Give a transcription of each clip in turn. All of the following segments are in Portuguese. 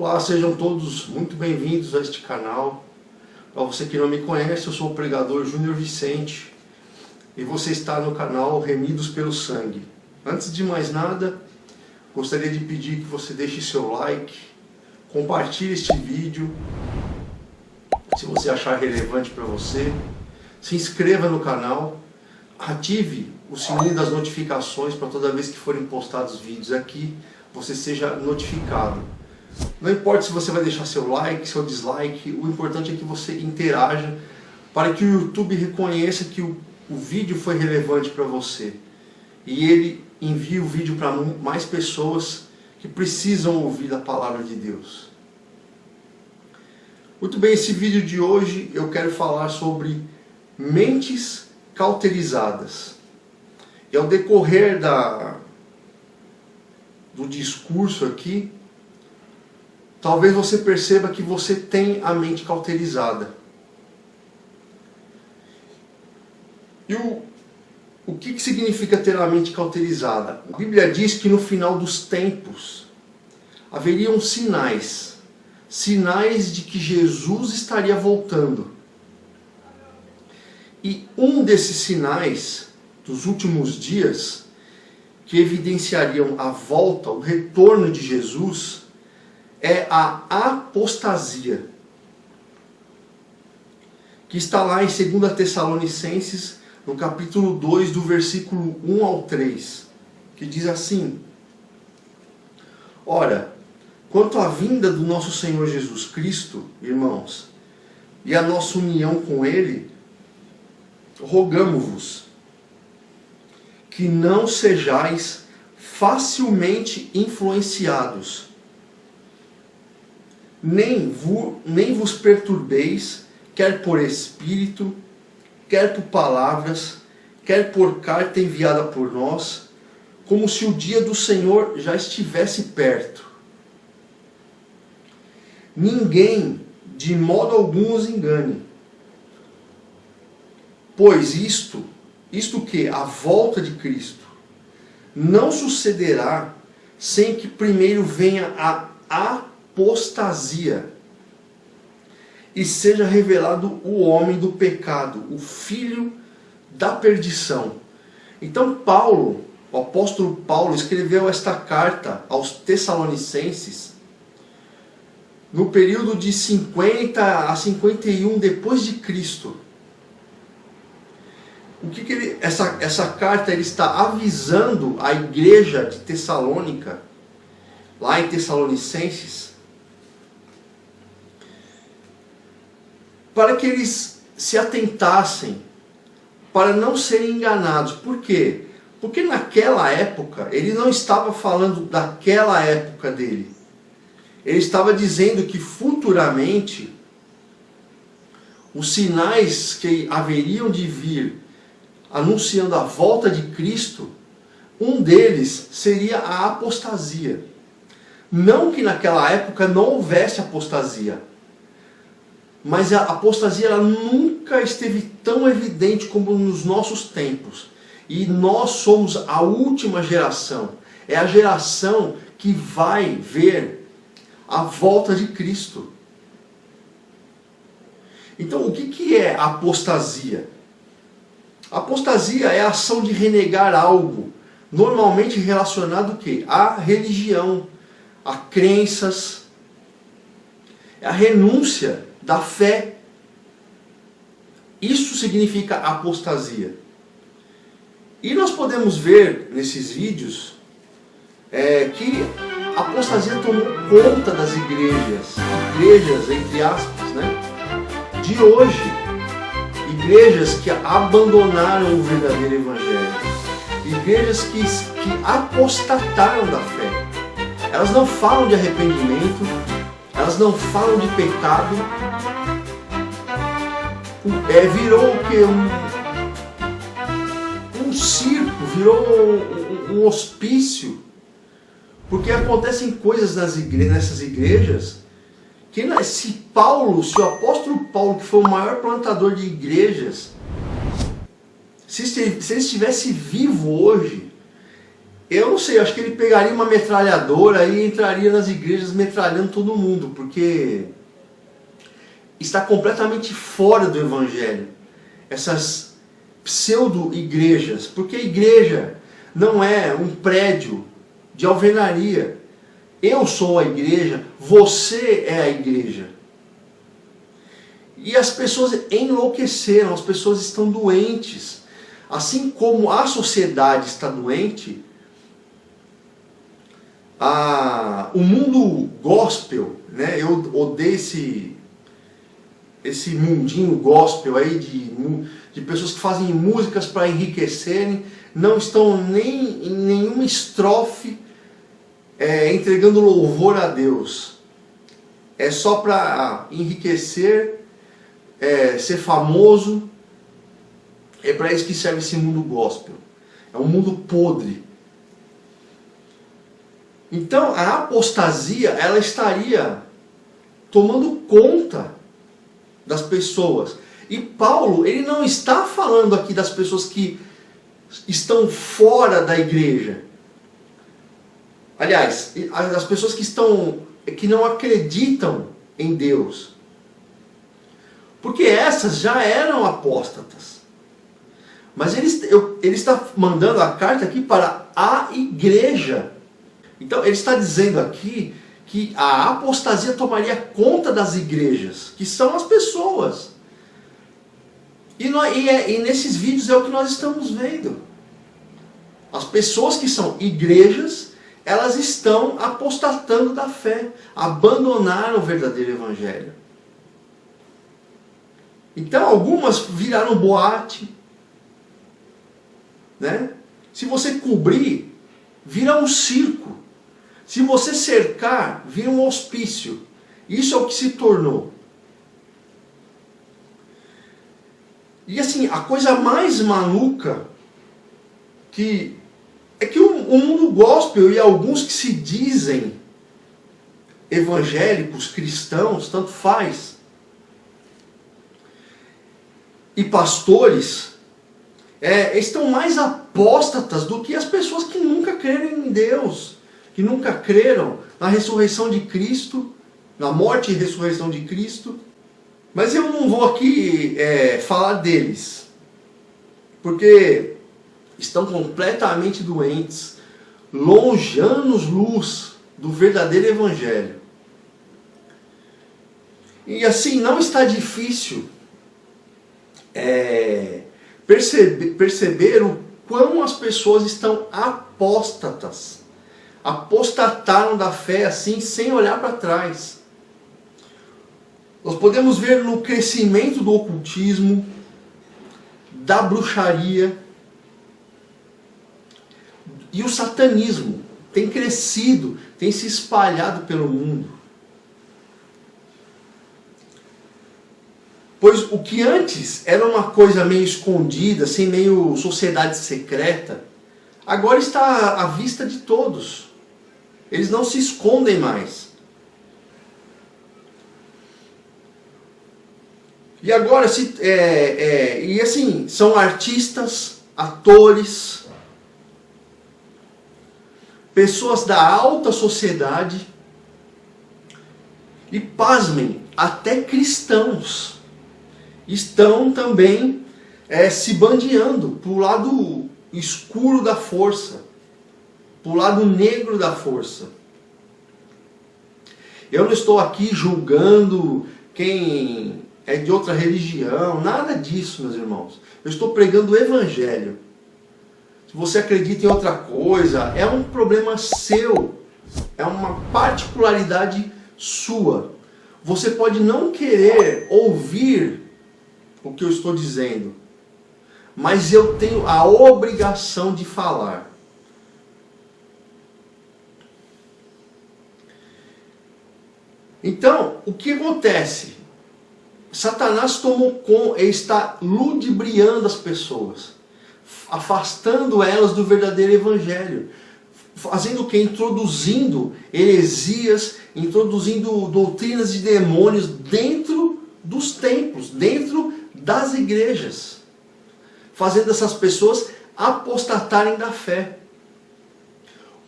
Olá, sejam todos muito bem-vindos a este canal. Para você que não me conhece, eu sou o pregador Júnior Vicente e você está no canal Remidos pelo Sangue. Antes de mais nada, gostaria de pedir que você deixe seu like, compartilhe este vídeo, se você achar relevante para você, se inscreva no canal, ative o sininho das notificações para toda vez que forem postados vídeos aqui, você seja notificado. Não importa se você vai deixar seu like, seu dislike, o importante é que você interaja para que o YouTube reconheça que o vídeo foi relevante para você e ele envie o vídeo para mais pessoas que precisam ouvir a palavra de Deus. Muito bem, esse vídeo de hoje eu quero falar sobre mentes cauterizadas. E ao decorrer do discurso aqui, talvez você perceba que você tem a mente cauterizada. E o que significa ter a mente cauterizada? A Bíblia diz que no final dos tempos haveriam sinais de que Jesus estaria voltando. E um desses sinais dos últimos dias, que evidenciariam a volta, o retorno de Jesus, é a apostasia, que está lá em 2 Tessalonicenses, no capítulo 2, do versículo 1 ao 3, que diz assim: Ora, quanto à vinda do nosso Senhor Jesus Cristo, irmãos, e a nossa união com Ele, rogamo-vos que não sejais facilmente influenciados, nem vos perturbeis, quer por espírito, quer por palavras, quer por carta enviada por nós, como se o dia do Senhor já estivesse perto. Ninguém de modo algum os engane, pois isto que a volta de Cristo não sucederá sem que primeiro venha a apostasia e seja revelado o homem do pecado, o filho da perdição. Então Paulo, o apóstolo Paulo, escreveu esta carta aos Tessalonicenses no período de 50 a 51 depois de Cristo. Essa carta ele está avisando a igreja de Tessalônica, lá em Tessalonicenses, para que eles se atentassem, para não serem enganados. Por quê? Porque naquela época, ele não estava falando daquela época dele. Ele estava dizendo que futuramente, os sinais que haveriam de vir, anunciando a volta de Cristo, um deles seria a apostasia. Não que naquela época não houvesse apostasia, mas a apostasia ela nunca esteve tão evidente como nos nossos tempos. E nós somos a última geração. É a geração que vai ver a volta de Cristo. Então, o que é a apostasia? A apostasia é a ação de renegar algo, normalmente relacionado o quê? À religião, a crenças, é a renúncia da fé. Isso significa apostasia. E nós podemos ver nesses vídeos que a apostasia tomou conta das igrejas entre aspas, né, de hoje. Igrejas que abandonaram o verdadeiro evangelho. Igrejas que apostataram da fé. Elas não falam de arrependimento, elas não falam de pecado. Virou o quê? Um circo, virou um hospício. Porque acontecem coisas nessas igrejas que se o apóstolo Paulo, que foi o maior plantador de igrejas, se ele estivesse vivo hoje, Eu não sei, acho que ele pegaria uma metralhadora e entraria nas igrejas metralhando todo mundo, porque está completamente fora do Evangelho. Essas pseudo-igrejas, porque a igreja não é um prédio de alvenaria. Eu sou a igreja, você é a igreja. E as pessoas enlouqueceram, as pessoas estão doentes. Assim como a sociedade está doente, o mundo gospel, né? Eu odeio esse mundinho gospel aí de pessoas que fazem músicas para enriquecerem, não estão nem em nenhuma estrofe entregando louvor a Deus. É só para enriquecer, ser famoso. É para isso que serve esse mundo gospel. É um mundo podre. Então a apostasia, ela estaria tomando conta das pessoas. E Paulo, ele não está falando aqui das pessoas que estão fora da igreja. Aliás, as pessoas que não acreditam em Deus. Porque essas já eram apóstatas. Mas ele está mandando a carta aqui para a igreja. Então ele está dizendo aqui que a apostasia tomaria conta das igrejas, que são as pessoas. E nesses vídeos é o que nós estamos vendo. As pessoas que são igrejas, elas estão apostatando da fé, abandonaram o verdadeiro evangelho. Então algumas viraram boate, né? Se você cobrir, vira um circo. Se você cercar, vira um hospício. Isso é o que se tornou. E assim, a coisa mais maluca é que o mundo gospel e alguns que se dizem evangélicos, cristãos, tanto faz, e pastores, estão mais apóstatas do que as pessoas que nunca creram em Deus, que nunca creram na ressurreição de Cristo, na morte e ressurreição de Cristo. Mas eu não vou aqui falar deles, porque estão completamente doentes, longe, anos-luz do verdadeiro evangelho. E assim, não está difícil perceber o quão as pessoas estão apóstatas. Apostataram da fé assim, sem olhar para trás. Nós podemos ver no crescimento do ocultismo, da bruxaria, e o satanismo tem crescido, tem se espalhado pelo mundo. Pois o que antes era uma coisa meio escondida, assim, meio sociedade secreta, agora está à vista de todos. Eles não se escondem mais. E agora, e assim, são artistas, atores, pessoas da alta sociedade, e pasmem, até cristãos estão também se bandeando para o lado escuro da força, para o lado negro da força. Eu não estou aqui julgando quem é de outra religião, nada disso, meus irmãos. Eu estou pregando o evangelho. Se você acredita em outra coisa, é um problema seu, é uma particularidade sua. Você pode não querer ouvir o que eu estou dizendo, mas eu tenho a obrigação de falar. Então, o que acontece? Satanás está ludibriando as pessoas, afastando elas do verdadeiro evangelho, fazendo o que? Introduzindo heresias, introduzindo doutrinas de demônios dentro dos templos, dentro das igrejas, fazendo essas pessoas apostatarem da fé.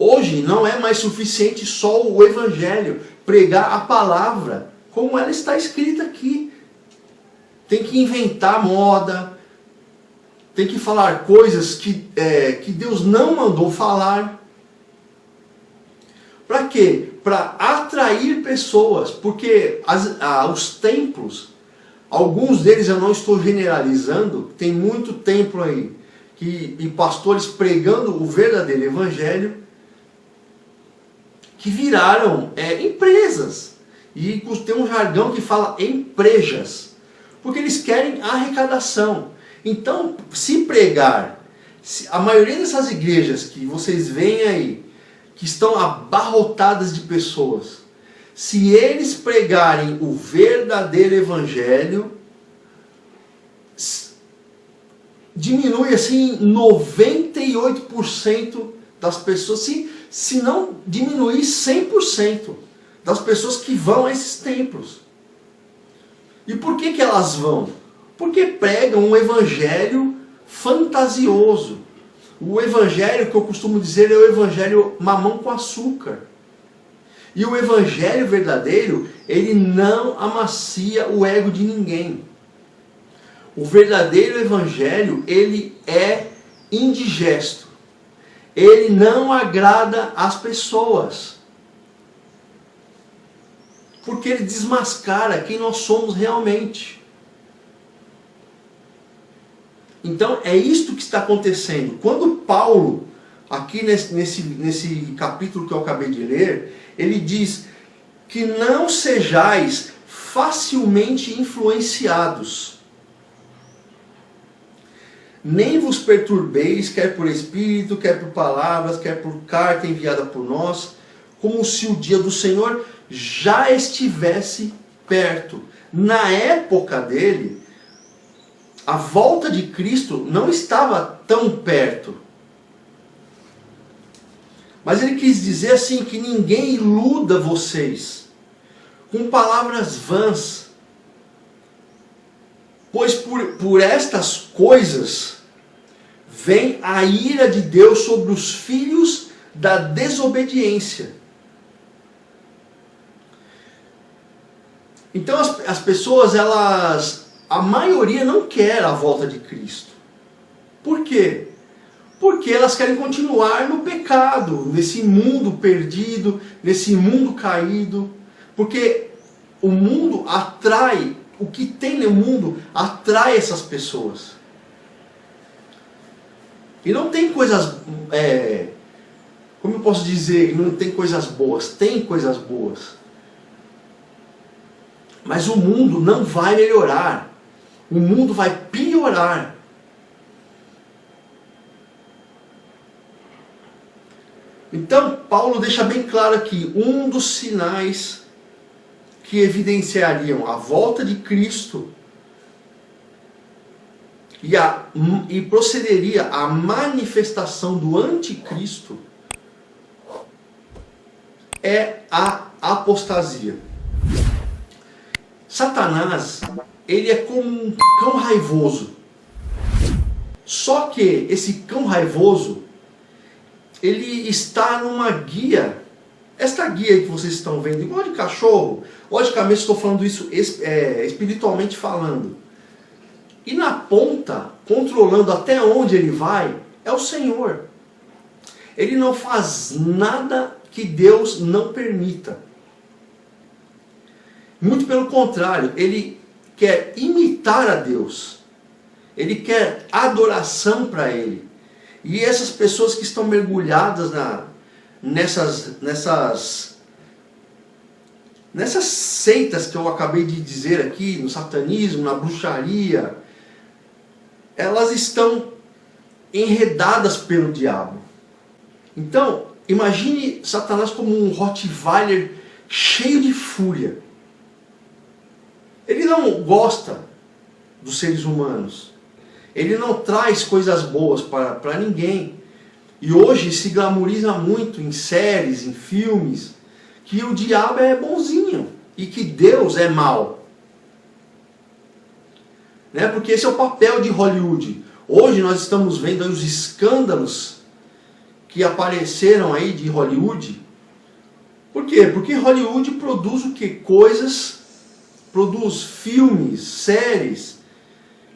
Hoje não é mais suficiente só o Evangelho, pregar a palavra, como ela está escrita aqui. Tem que inventar moda, tem que falar coisas que Deus não mandou falar. Para quê? Para atrair pessoas, porque os templos, alguns deles eu não estou generalizando, tem muito templo aí, e pastores pregando o verdadeiro evangelho, que viraram empresas. E tem um jargão que fala emprejas, porque eles querem arrecadação. Então, se pregar, a maioria dessas igrejas que vocês veem aí, que estão abarrotadas de pessoas, se eles pregarem o verdadeiro evangelho, diminui assim 98% das pessoas, se não diminuir 100% das pessoas que vão a esses templos. E por que elas vão? Porque pregam um evangelho fantasioso. O evangelho que eu costumo dizer é o evangelho mamão com açúcar. E o evangelho verdadeiro, ele não amacia o ego de ninguém. O verdadeiro evangelho, ele é indigesto. Ele não agrada as pessoas. Porque ele desmascara quem nós somos realmente. Então é isto que está acontecendo. Quando Paulo, aqui nesse capítulo que eu acabei de ler, ele diz que não sejais facilmente influenciados, nem vos perturbeis, quer por espírito, quer por palavras, quer por carta enviada por nós, como se o dia do Senhor já estivesse perto. Na época dele, a volta de Cristo não estava tão perto. Mas ele quis dizer assim, que ninguém iluda vocês com palavras vãs. Pois por estas coisas vem a ira de Deus sobre os filhos da desobediência. Então as pessoas, a maioria não quer a volta de Cristo. Por quê? Porque elas querem continuar no pecado, nesse mundo perdido, nesse mundo caído. Porque o mundo atrai, o que tem no mundo atrai essas pessoas. E não tem coisas, como eu posso dizer, não tem coisas boas, tem coisas boas. Mas o mundo não vai melhorar. O mundo vai piorar. Então, Paulo deixa bem claro aqui, um dos sinais que evidenciariam a volta de Cristo e procederia à manifestação do anticristo é a apostasia. Satanás, ele é como um cão raivoso. Só que esse cão raivoso, ele está numa guia. Esta guia que vocês estão vendo, igual de cachorro, logicamente estou falando isso espiritualmente falando. E na ponta, controlando até onde ele vai, é o Senhor. Ele não faz nada que Deus não permita. Muito pelo contrário, ele quer imitar a Deus. Ele quer adoração para Ele. E essas pessoas que estão mergulhadas nessas seitas que eu acabei de dizer aqui, no satanismo, na bruxaria, elas estão enredadas pelo diabo. Então, imagine Satanás como um Rottweiler cheio de fúria. Ele não gosta dos seres humanos. Ele não traz coisas boas para ninguém. E hoje se glamoriza muito em séries, em filmes, que o diabo é bonzinho e que Deus é mau. Né? Porque esse é o papel de Hollywood. Hoje nós estamos vendo os escândalos que apareceram aí de Hollywood. Por quê? Porque Hollywood produz o quê? Produz filmes, séries,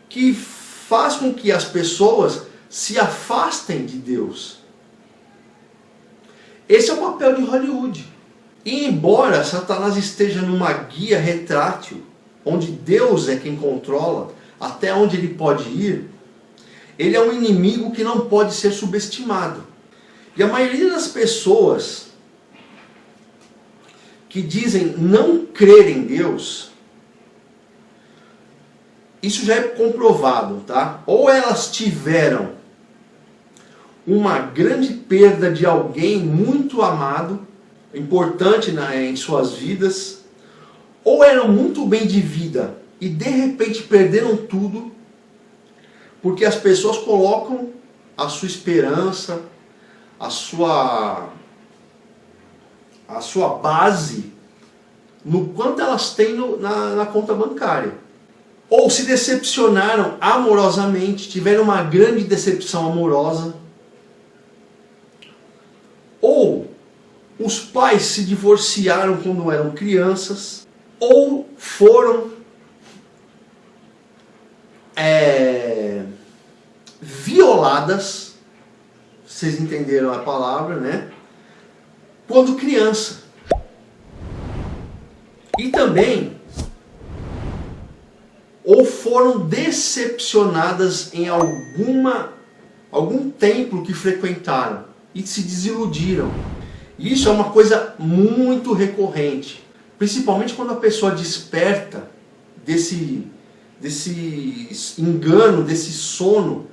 que faz com que as pessoas se afastem de Deus. Esse é o papel de Hollywood. E embora Satanás esteja numa guia retrátil, onde Deus é quem controla, até onde ele pode ir, ele é um inimigo que não pode ser subestimado. E a maioria das pessoas que dizem não crer em Deus, isso já é comprovado, tá? Ou elas tiveram uma grande perda de alguém muito amado, importante em suas vidas, ou eram muito bem de vida e de repente perderam tudo, porque as pessoas colocam a sua esperança, a sua base no quanto elas têm na conta bancária. Ou se decepcionaram amorosamente, tiveram uma grande decepção amorosa. Ou os pais se divorciaram quando eram crianças. Ou foram violadas, vocês entenderam a palavra, né? Quando criança. E também, ou foram decepcionadas em algum templo que frequentaram e se desiludiram. Isso é uma coisa muito recorrente, principalmente quando a pessoa desperta desse engano, desse sono,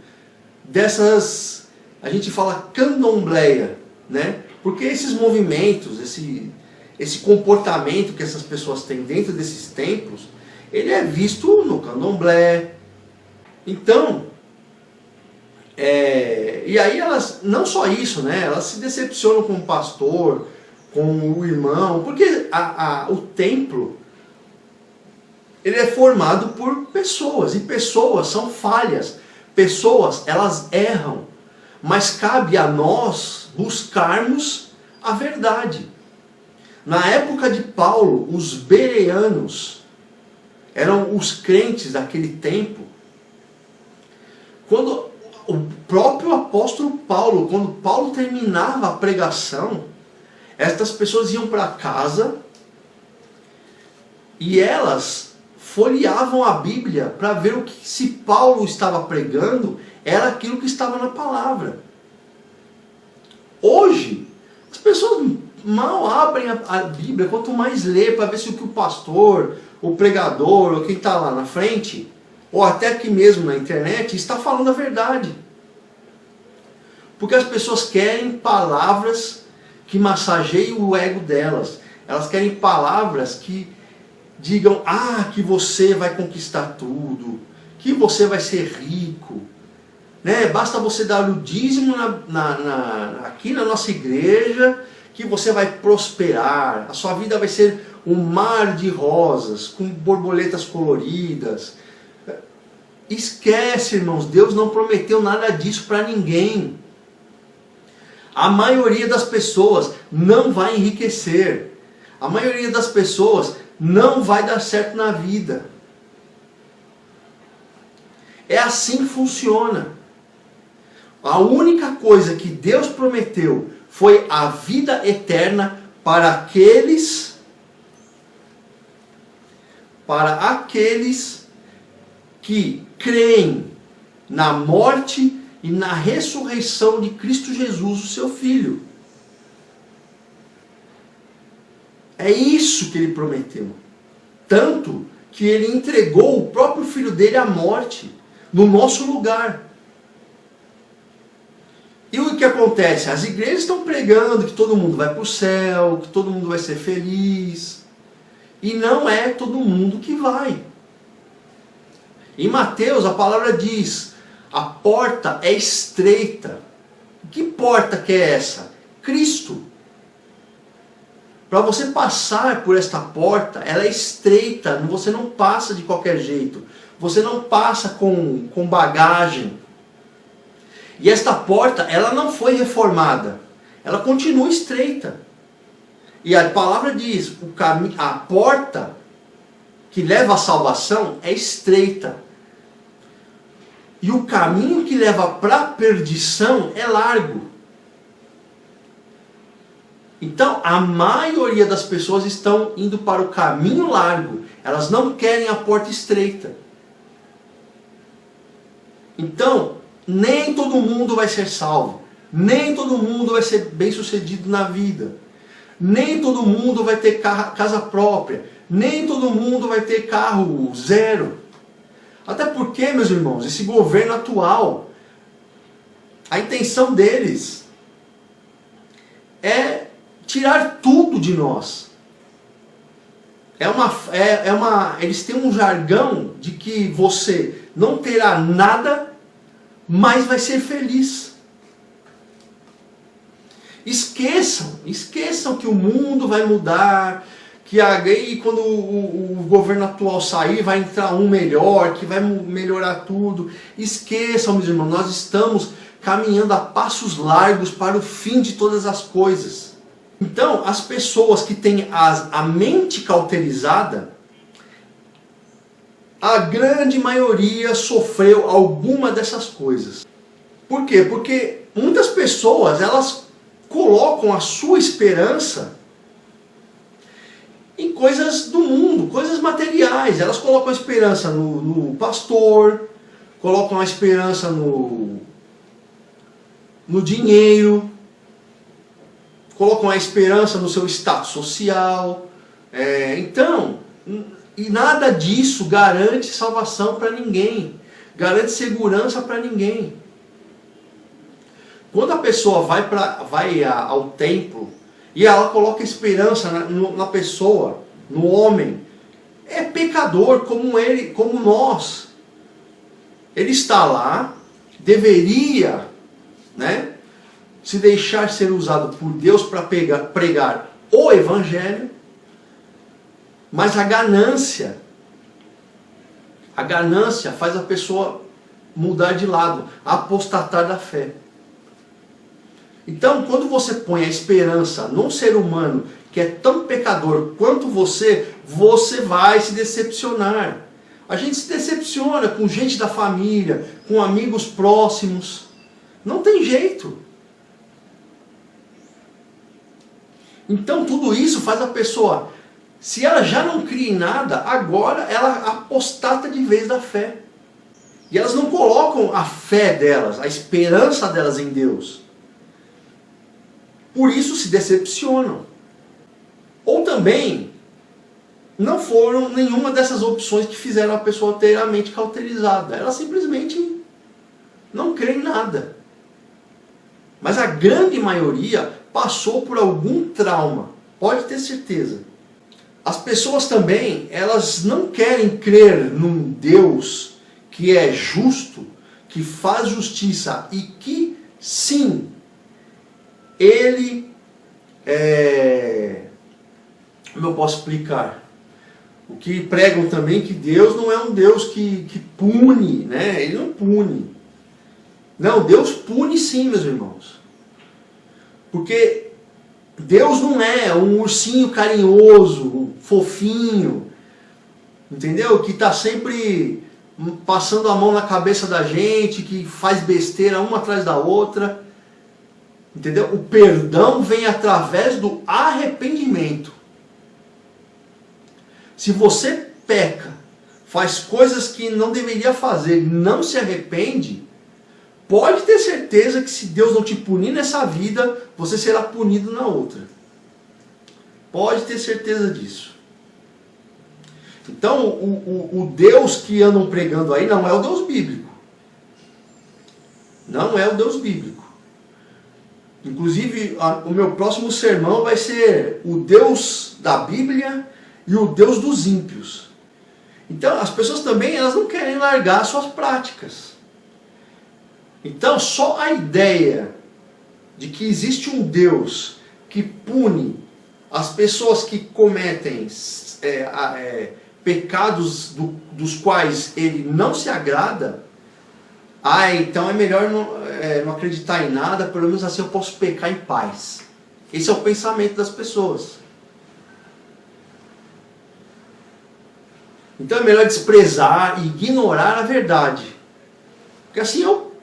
dessas, a gente fala candomblé, né? Porque esses movimentos, esse comportamento que essas pessoas têm dentro desses templos, ele é visto no candomblé. Então, e aí elas, não só isso, né? Elas se decepcionam com o pastor, com o irmão, porque o templo, ele é formado por pessoas, e pessoas são falhas, pessoas, elas erram, mas cabe a nós buscarmos a verdade. Na época de Paulo, os bereanos eram os crentes daquele tempo. Quando o próprio apóstolo Paulo, quando Paulo terminava a pregação, estas pessoas iam para casa e elas folheavam a Bíblia para ver o que, se Paulo estava pregando, era aquilo que estava na palavra. Hoje, as pessoas mal abrem a Bíblia, quanto mais lê para ver se o que o pastor, o pregador, ou quem está lá na frente, ou até aqui mesmo na internet, está falando a verdade. Porque as pessoas querem palavras que massageiem o ego delas. Elas querem palavras que digam, que você vai conquistar tudo, que você vai ser rico, né? Basta você dar o dízimo aqui na nossa igreja, que você vai prosperar, a sua vida vai ser um mar de rosas, com borboletas coloridas. Esquece, irmãos, Deus não prometeu nada disso para ninguém. A maioria das pessoas não vai enriquecer. A maioria das pessoas não vai dar certo na vida. É assim que funciona. A única coisa que Deus prometeu foi a vida eterna para aqueles que creem na morte e na ressurreição de Cristo Jesus, o seu Filho. É isso que ele prometeu. Tanto que ele entregou o próprio Filho dele à morte, no nosso lugar. E o que acontece? As igrejas estão pregando que todo mundo vai para o céu, que todo mundo vai ser feliz. E não é todo mundo que vai. Em Mateus a palavra diz, a porta é estreita. Que porta que é essa? Cristo. Para você passar por esta porta, ela é estreita, você não passa de qualquer jeito. Você não passa com bagagem. E esta porta, ela não foi reformada. Ela continua estreita. E a palavra diz, a porta que leva à salvação é estreita. E o caminho que leva para a perdição é largo. Então, a maioria das pessoas estão indo para o caminho largo. Elas não querem a porta estreita. Então, nem todo mundo vai ser salvo. Nem todo mundo vai ser bem sucedido na vida. Nem todo mundo vai ter casa própria. Nem todo mundo vai ter carro zero. Até porque, meus irmãos, esse governo atual, a intenção deles é tirar tudo de nós. Eles têm um jargão de que você não terá nada, mas vai ser feliz. Esqueçam que o mundo vai mudar, que aí quando o governo atual sair, vai entrar um melhor, que vai melhorar tudo. Esqueçam, meus irmãos, nós estamos caminhando a passos largos para o fim de todas as coisas. Então, as pessoas que têm a mente cauterizada, a grande maioria sofreu alguma dessas coisas. Por quê? Porque muitas pessoas, elas colocam a sua esperança em coisas do mundo, coisas materiais. Elas colocam a esperança no pastor, colocam a esperança no dinheiro, colocam a esperança no seu status social. E nada disso garante salvação para ninguém, garante segurança para ninguém. Quando a pessoa vai ao templo e ela coloca esperança na pessoa, no homem, é pecador como ele, como nós. Ele está lá, deveria, se deixar ser usado por Deus para pregar o Evangelho, mas a ganância faz a pessoa mudar de lado, apostatar da fé. Então, quando você põe a esperança num ser humano que é tão pecador quanto você vai se decepcionar. A gente se decepciona com gente da família, com amigos próximos. Não tem jeito. Então, tudo isso faz a pessoa, se ela já não cria em nada, agora ela apostata de vez da fé. E elas não colocam a fé delas, a esperança delas em Deus. Por isso se decepcionam. Ou também, não foram nenhuma dessas opções que fizeram a pessoa ter a mente cauterizada. Ela simplesmente não crê em nada. Mas a grande maioria passou por algum trauma. Pode ter certeza. As pessoas também, elas não querem crer num Deus que é justo, que faz justiça e que, sim, Ele como eu posso explicar? O que pregam também que Deus não é um Deus que pune, Ele não pune. Não, Deus pune sim, meus irmãos. Porque Deus não é um ursinho carinhoso, fofinho, entendeu? Que está sempre passando a mão na cabeça da gente, que faz besteira uma atrás da outra. Entendeu? O perdão vem através do arrependimento. Se você peca, faz coisas que não deveria fazer, não se arrepende, pode ter certeza que se Deus não te punir nessa vida, você será punido na outra. Pode ter certeza disso. Então, o Deus que andam pregando aí não é o Deus bíblico. Não é o Deus bíblico. Inclusive, o meu próximo sermão vai ser o Deus da Bíblia e o Deus dos ímpios. Então, as pessoas também elas não querem largar suas práticas. Então, só a ideia de que existe um Deus que pune as pessoas que cometem pecados dos quais ele não se agrada, então é melhor não acreditar em nada, pelo menos assim eu posso pecar em paz. Esse é o pensamento das pessoas. Então é melhor desprezar e ignorar a verdade. Porque assim eu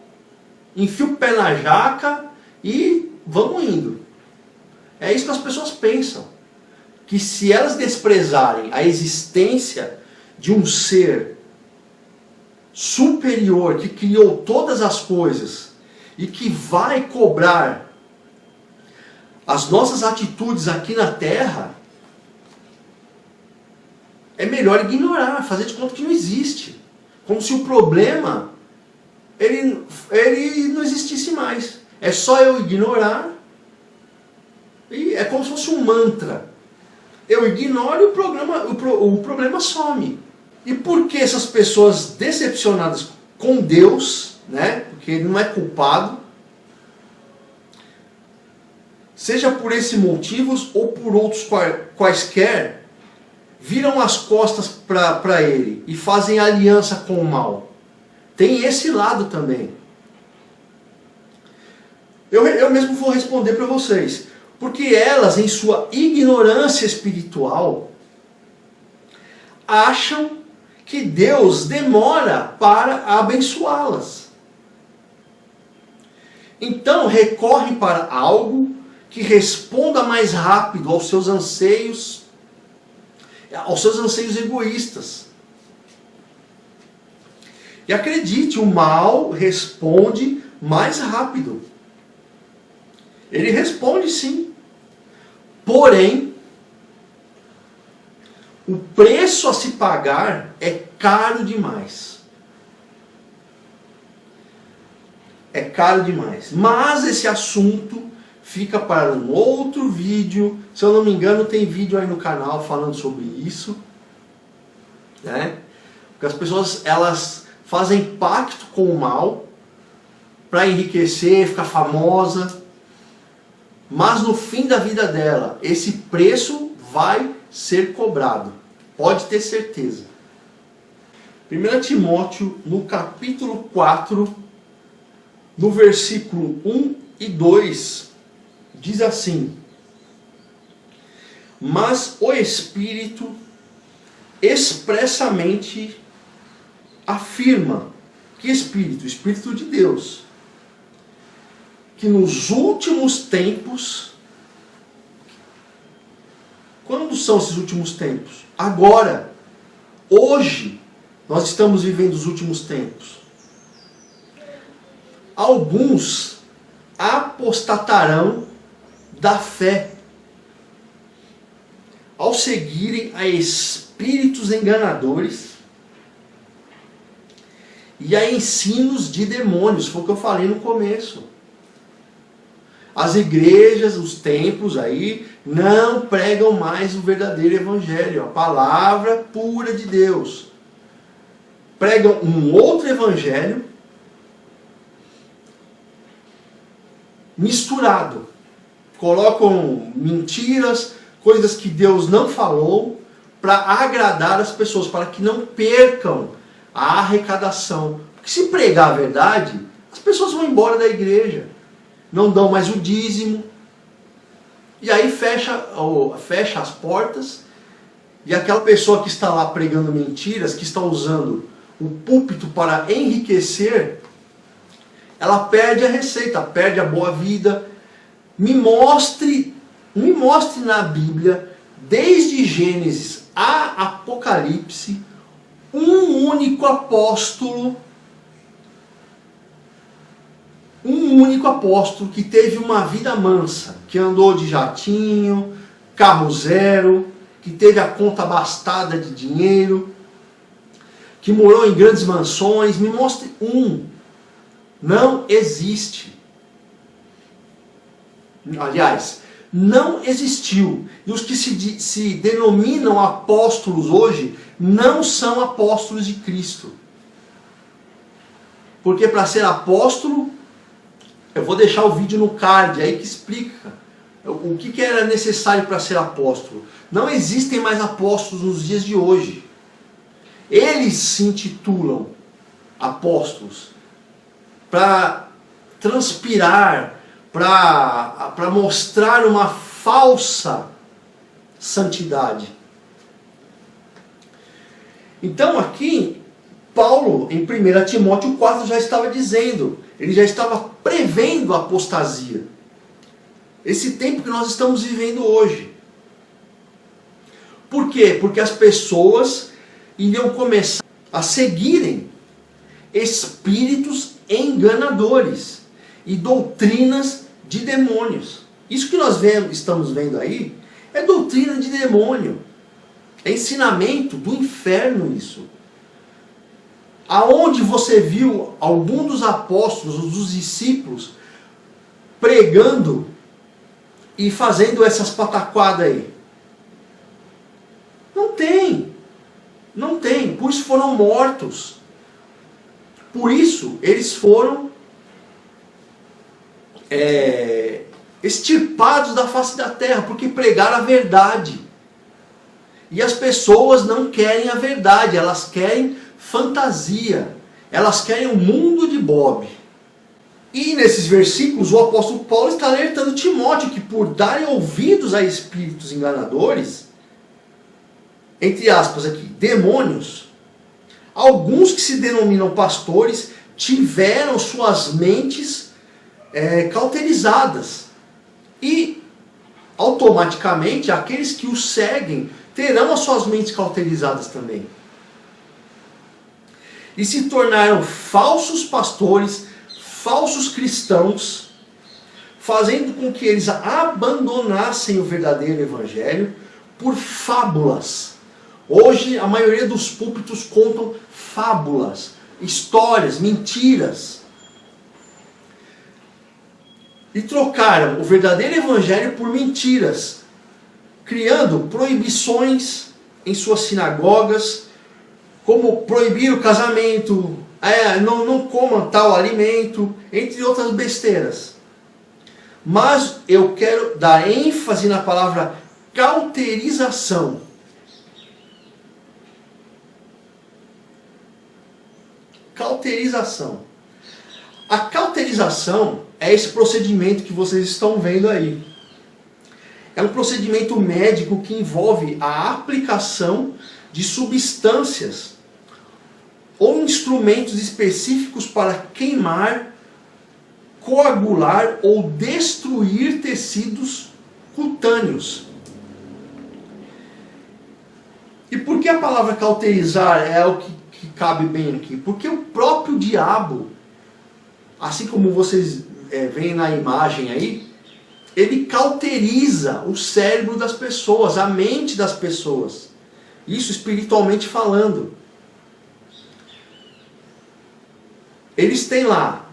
enfio o pé na jaca e vamos indo. É isso que as pessoas pensam. Que se elas desprezarem a existência de um ser superior que criou todas as coisas e que vai cobrar as nossas atitudes aqui na Terra, é melhor ignorar, fazer de conta que não existe. Como se o problema ele não existisse mais. É só eu ignorar e é como se fosse um mantra. Eu ignoro e o problema some. E por que essas pessoas decepcionadas com Deus, né? Porque ele não é culpado, seja por esses motivos ou por outros quaisquer, viram as costas para ele e fazem aliança com o mal? Tem esse lado também. Eu mesmo vou responder para vocês. Porque elas, em sua ignorância espiritual, acham que Deus demora para abençoá-las. Então recorrem para algo que responda mais rápido aos seus anseios egoístas. E acredite, o mal responde mais rápido. Ele responde sim. Porém, o preço a se pagar é caro demais. É caro demais. Mas esse assunto fica para um outro vídeo. Se eu não me engano, tem vídeo aí no canal falando sobre isso, né? Porque as pessoas, elas fazem pacto com o mal para enriquecer, ficar famosa. Mas no fim da vida dela, esse preço vai ser cobrado. Pode ter certeza. 1 Timóteo, no capítulo 4, no versículo 1 e 2, diz assim: mas o Espírito expressamente afirma. Que Espírito? O Espírito de Deus. Que nos últimos tempos... Quando são esses últimos tempos? Agora. Hoje. Nós estamos vivendo os últimos tempos. Alguns apostatarão da fé, ao seguirem a espíritos enganadores e a ensinos de demônios. Foi o que eu falei no começo. As igrejas, os templos aí, não pregam mais o verdadeiro evangelho, a palavra pura de Deus. Pregam um outro evangelho misturado. Colocam mentiras, coisas que Deus não falou, para agradar as pessoas, para que não percam a arrecadação. Porque se pregar a verdade, as pessoas vão embora da igreja. Não dão mais o dízimo, e aí fecha as portas, e aquela pessoa que está lá pregando mentiras, que está usando o púlpito para enriquecer, ela perde a receita, perde a boa vida. Me mostre na Bíblia, desde Gênesis a Apocalipse, um único apóstolo que teve uma vida mansa, que andou de jatinho, carro zero, que teve a conta abastada de dinheiro, que morou em grandes mansões. Me mostre um. Não existe. Aliás, não existiu. E os que se denominam apóstolos hoje não são apóstolos de Cristo. Porque para ser apóstolo, eu vou deixar o vídeo no card aí que explica o que era necessário para ser apóstolo. Não existem mais apóstolos nos dias de hoje. Eles se intitulam apóstolos para transpirar, para mostrar uma falsa santidade. Então aqui, Paulo, em 1 Timóteo 4, já estava dizendo, ele já estava prevendo a apostasia. Esse tempo que nós estamos vivendo hoje. Por quê? Porque as pessoas iriam começar a seguirem espíritos enganadores e doutrinas de demônios. Isso que nós estamos vendo aí é doutrina de demônio. É ensinamento do inferno isso. Aonde você viu algum dos apóstolos, dos discípulos, pregando e fazendo essas pataquadas aí? Não tem. Não tem. Por isso foram mortos. Por isso eles foram extirpados da face da terra, porque pregaram a verdade. E as pessoas não querem a verdade, elas querem fantasia, elas querem um mundo de Bob. E nesses versículos o apóstolo Paulo está alertando Timóteo que por darem ouvidos a espíritos enganadores, entre aspas aqui, demônios, alguns que se denominam pastores tiveram suas mentes cauterizadas. E automaticamente aqueles que os seguem terão as suas mentes cauterizadas também. E se tornaram falsos pastores, falsos cristãos, fazendo com que eles abandonassem o verdadeiro evangelho por fábulas. Hoje a maioria dos púlpitos contam fábulas, histórias, mentiras. E trocaram o verdadeiro evangelho por mentiras, criando proibições em suas sinagogas, como proibir o casamento, não coma tal alimento, entre outras besteiras. Mas eu quero dar ênfase na palavra cauterização. Cauterização. A cauterização é esse procedimento que vocês estão vendo aí. É um procedimento médico que envolve a aplicação de substâncias ou instrumentos específicos para queimar, coagular ou destruir tecidos cutâneos. E por que a palavra cauterizar é o que cabe bem aqui? Porque o próprio diabo, assim como vocês veem na imagem aí, ele cauteriza o cérebro das pessoas, a mente das pessoas. Isso espiritualmente falando. Eles têm lá,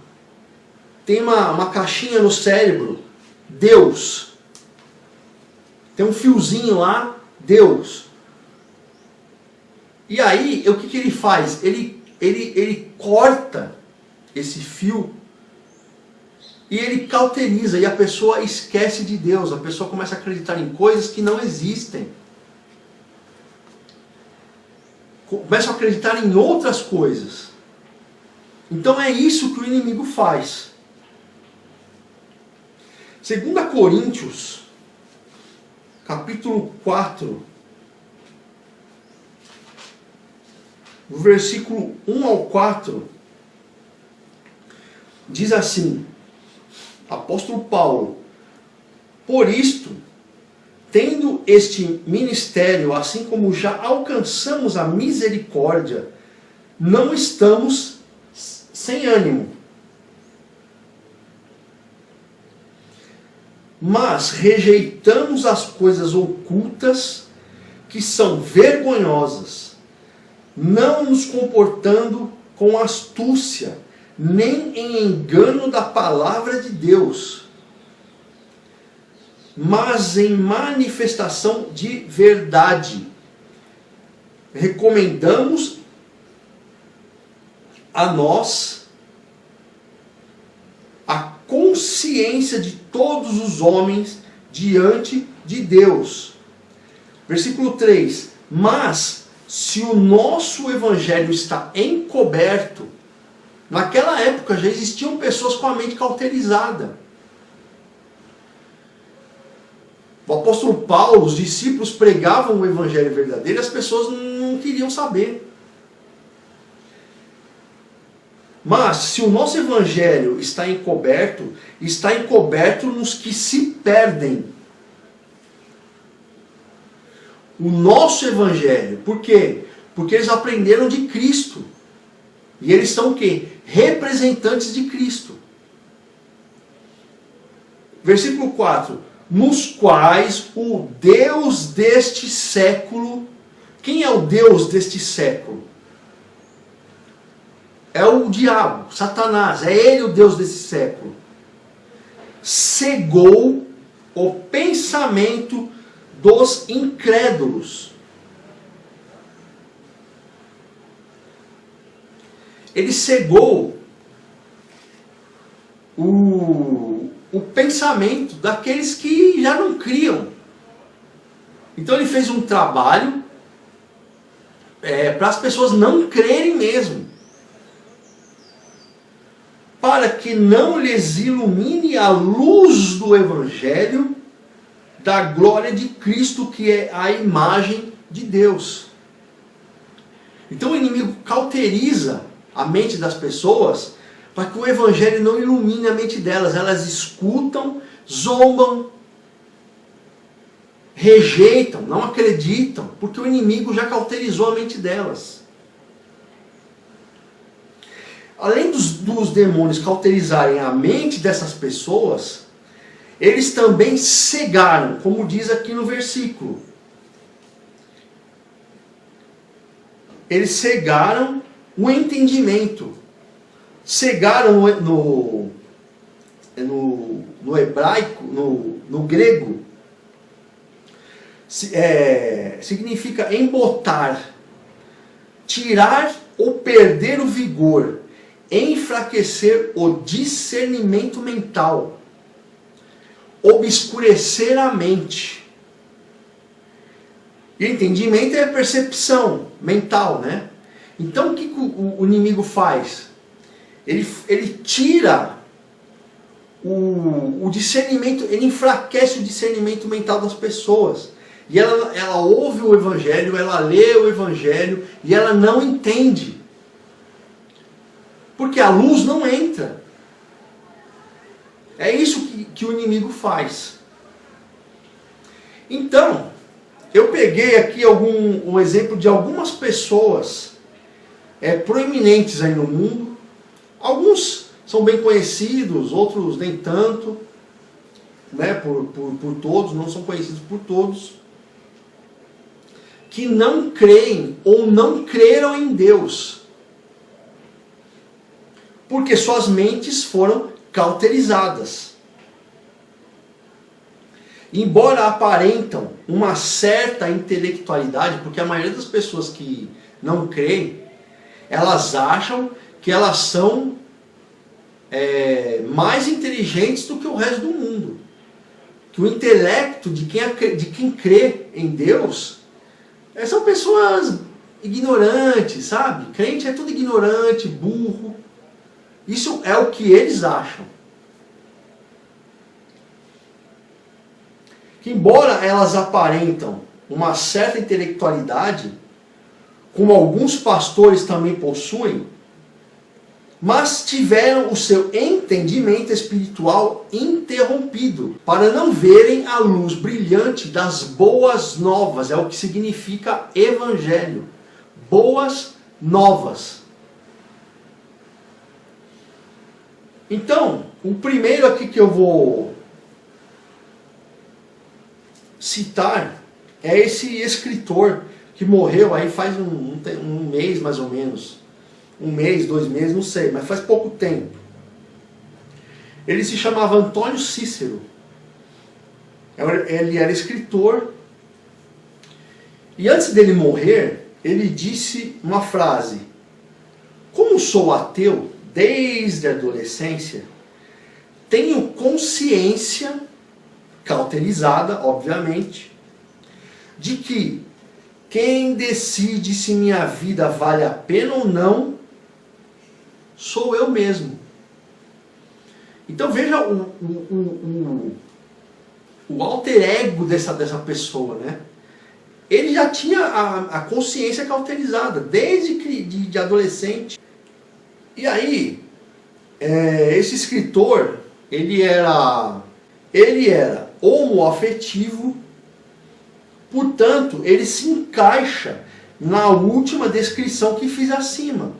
tem uma caixinha no cérebro, Deus. Tem um fiozinho lá, Deus. E aí, o que ele faz? Ele corta esse fio e ele cauteriza, e a pessoa esquece de Deus, a pessoa começa a acreditar em coisas que não existem. Começa a acreditar em outras coisas. Então é isso que o inimigo faz. 2 Coríntios, capítulo 4, no versículo 1 ao 4, diz assim, apóstolo Paulo: por isto, tendo este ministério, assim como já alcançamos a misericórdia, não estamos sem ânimo, mas rejeitamos as coisas ocultas que são vergonhosas, não nos comportando com astúcia, nem em engano da palavra de Deus, mas em manifestação de verdade. Recomendamos a nós a consciência de todos os homens diante de Deus. Versículo 3. Mas se o nosso evangelho está encoberto, Naquela época já existiam pessoas com a mente cauterizada. O apóstolo Paulo, os discípulos pregavam o evangelho verdadeiro e as pessoas não queriam saber. Mas se o nosso evangelho está encoberto nos que se perdem. O nosso evangelho, por quê? Porque eles aprenderam de Cristo. E eles são o quê? Representantes de Cristo. Versículo 4. Nos quais o Deus deste século... Quem é o Deus deste século? É o diabo, Satanás. É ele o Deus desse século. Cegou o pensamento dos incrédulos. Ele cegou o pensamento daqueles que já não criam. Então ele fez um trabalho para as pessoas não crerem mesmo. Para que não lhes ilumine a luz do Evangelho da glória de Cristo, que é a imagem de Deus. Então o inimigo cauteriza a mente das pessoas para que o Evangelho não ilumine a mente delas. Elas escutam, zombam, rejeitam, não acreditam, porque o inimigo já cauterizou a mente delas. Além dos demônios cauterizarem a mente dessas pessoas, eles também cegaram, como diz aqui no versículo. Eles cegaram o entendimento. Cegaram no hebraico, no grego, significa embotar, tirar ou perder o vigor, enfraquecer o discernimento mental, obscurecer a mente. E entendimento é percepção mental, né? Então o que o inimigo faz? Ele tira o discernimento, ele enfraquece o discernimento mental das pessoas. E ela ouve o Evangelho, ela lê o Evangelho e ela não entende. Porque a luz não entra. É isso que o inimigo faz. Então, eu peguei aqui um exemplo de algumas pessoas proeminentes aí no mundo. Alguns são bem conhecidos, outros nem tanto, né, por todos, não são conhecidos por todos, que não creem ou não creram em Deus, porque suas mentes foram cauterizadas. Embora aparentam uma certa intelectualidade, porque a maioria das pessoas que não creem, elas acham que elas são mais inteligentes do que o resto do mundo. Que o intelecto de quem crê em Deus são pessoas ignorantes, sabe? Crente é tudo ignorante, burro. Isso é o que eles acham. Que embora elas aparentam uma certa intelectualidade, como alguns pastores também possuem, mas tiveram o seu entendimento espiritual interrompido, para não verem a luz brilhante das boas novas. É o que significa evangelho. Boas novas. Então, o primeiro aqui que eu vou citar é esse escritor que morreu aí faz um mês mais ou menos. 1 mês, 2 meses, não sei, mas faz pouco tempo. Ele se chamava Antônio Cícero. Ele era escritor. E antes dele morrer, ele disse uma frase: como sou ateu desde a adolescência, tenho consciência, cauterizada, obviamente, de que quem decide se minha vida vale a pena ou não sou eu mesmo. Então veja o alter ego dessa pessoa, né? Ele já tinha a consciência cauterizada, desde de adolescente. E aí, esse escritor, ele era homoafetivo, portanto, ele se encaixa na última descrição que fiz acima,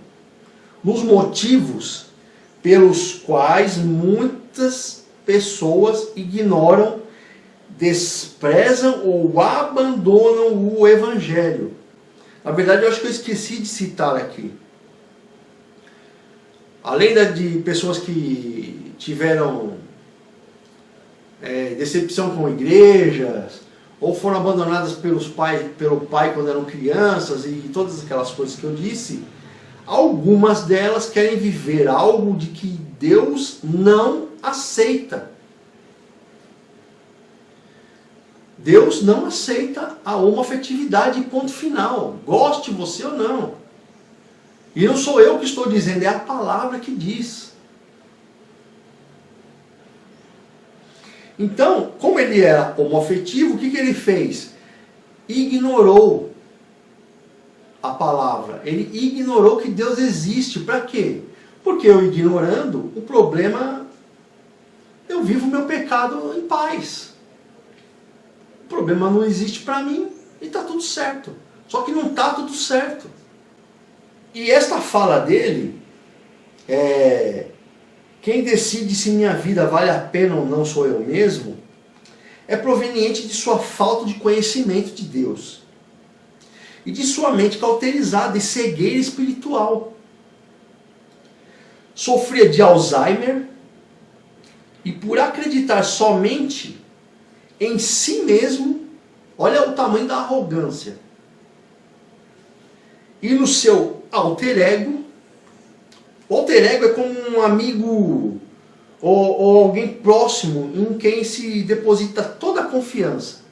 nos motivos pelos quais muitas pessoas ignoram, desprezam ou abandonam o Evangelho. Na verdade, eu acho que eu esqueci de citar aqui. Além de pessoas que tiveram decepção com igrejas, ou foram abandonadas pelo pai quando eram crianças, e todas aquelas coisas que eu disse, algumas delas querem viver algo de que Deus não aceita. Deus não aceita a homoafetividade, ponto final. Goste você ou não. E não sou eu que estou dizendo, é a palavra que diz. Então, como ele era homoafetivo, o que ele fez? Ignorou a palavra. Ele ignorou que Deus existe. Para quê? Porque eu ignorando, o problema, eu vivo o meu pecado em paz. O problema não existe para mim e está tudo certo. Só que não está tudo certo. E esta fala dele, quem decide se minha vida vale a pena ou não sou eu mesmo, é proveniente de sua falta de conhecimento de Deus. E de sua mente cauterizada e cegueira espiritual. Sofria de Alzheimer e por acreditar somente em si mesmo, olha o tamanho da arrogância, e no seu alter ego. O alter ego é como um amigo ou alguém próximo em quem se deposita toda a confiança.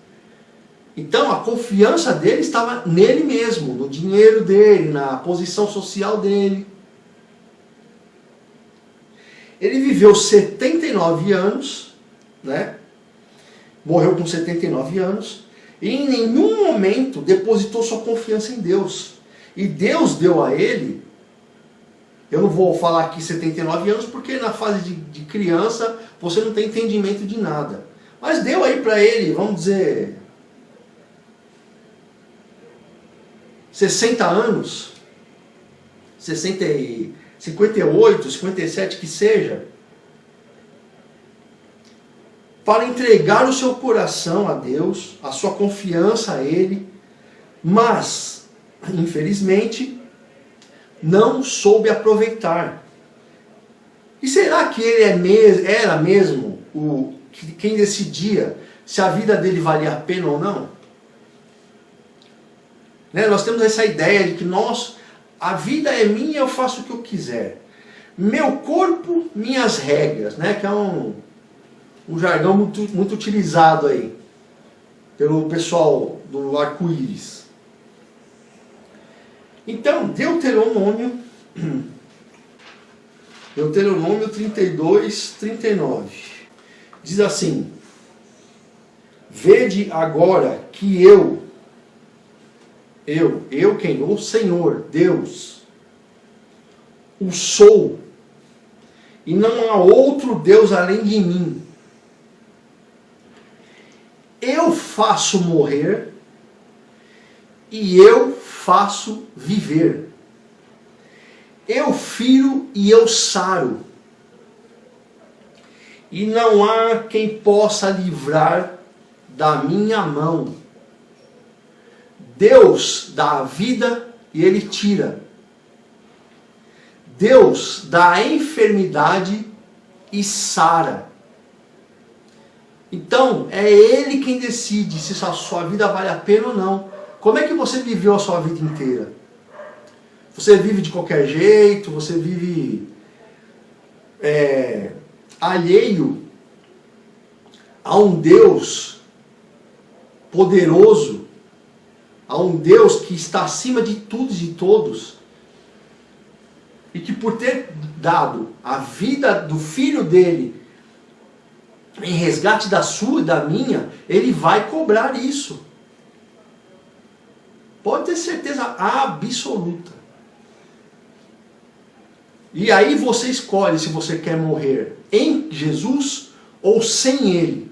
Então a confiança dele estava nele mesmo, no dinheiro dele, na posição social dele. Ele viveu 79 anos, né? Morreu com 79 anos, e em nenhum momento depositou sua confiança em Deus. E Deus deu a ele, eu não vou falar aqui 79 anos, porque na fase de criança você não tem entendimento de nada. Mas deu aí para ele, vamos dizer, 60 anos, 58, 57, que seja, para entregar o seu coração a Deus, a sua confiança a Ele, mas, infelizmente, não soube aproveitar. E será que ele era mesmo quem decidia se a vida dele valia a pena ou não? Né? Nós temos essa ideia de que a vida é minha, eu faço o que eu quiser. Meu corpo, minhas regras, né? Que é um jargão muito utilizado aí pelo pessoal do arco-íris. Então, Deuteronômio 32, 39 diz assim: vede agora que eu quem? O Senhor, Deus, o sou, e não há outro Deus além de mim. Eu faço morrer e eu faço viver. Eu firo e eu saro. E não há quem possa livrar da minha mão. Deus dá a vida e Ele tira. Deus dá a enfermidade e sara. Então, é Ele quem decide se a sua vida vale a pena ou não. Como é que você viveu a sua vida inteira? Você vive de qualquer jeito? Você vive alheio a um Deus poderoso, a um Deus que está acima de tudo e de todos, e que por ter dado a vida do filho dele em resgate da sua e da minha, ele vai cobrar isso. Pode ter certeza absoluta. E aí você escolhe se você quer morrer em Jesus ou sem Ele.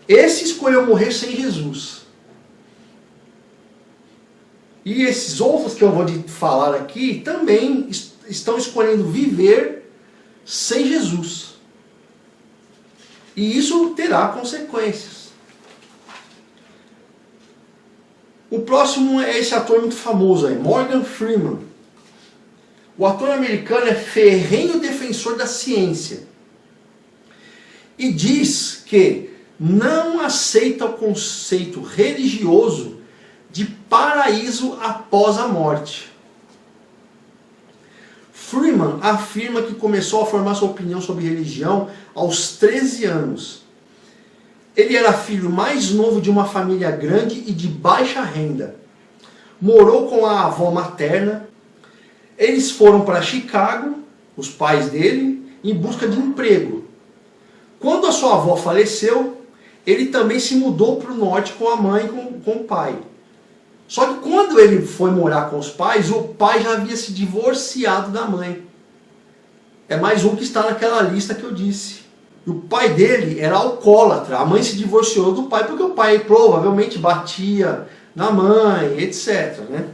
Esse escolheu morrer sem Jesus. E esses outros que eu vou falar aqui também estão escolhendo viver sem Jesus. E isso terá consequências. O próximo é esse ator muito famoso aí, Morgan Freeman. O ator americano é ferrenho defensor da ciência. E diz que não aceita o conceito religioso de paraíso após a morte. Freeman afirma que começou a formar sua opinião sobre religião aos 13 anos. Ele era filho mais novo de uma família grande e de baixa renda. Morou com a avó materna. Eles foram para Chicago, os pais dele, em busca de emprego. Quando a sua avó faleceu, ele também se mudou para o norte com a mãe e com o pai. Só que quando ele foi morar com os pais, o pai já havia se divorciado da mãe. É mais um que está naquela lista que eu disse. O pai dele era alcoólatra. A mãe se divorciou do pai porque o pai provavelmente batia na mãe, etc. Né?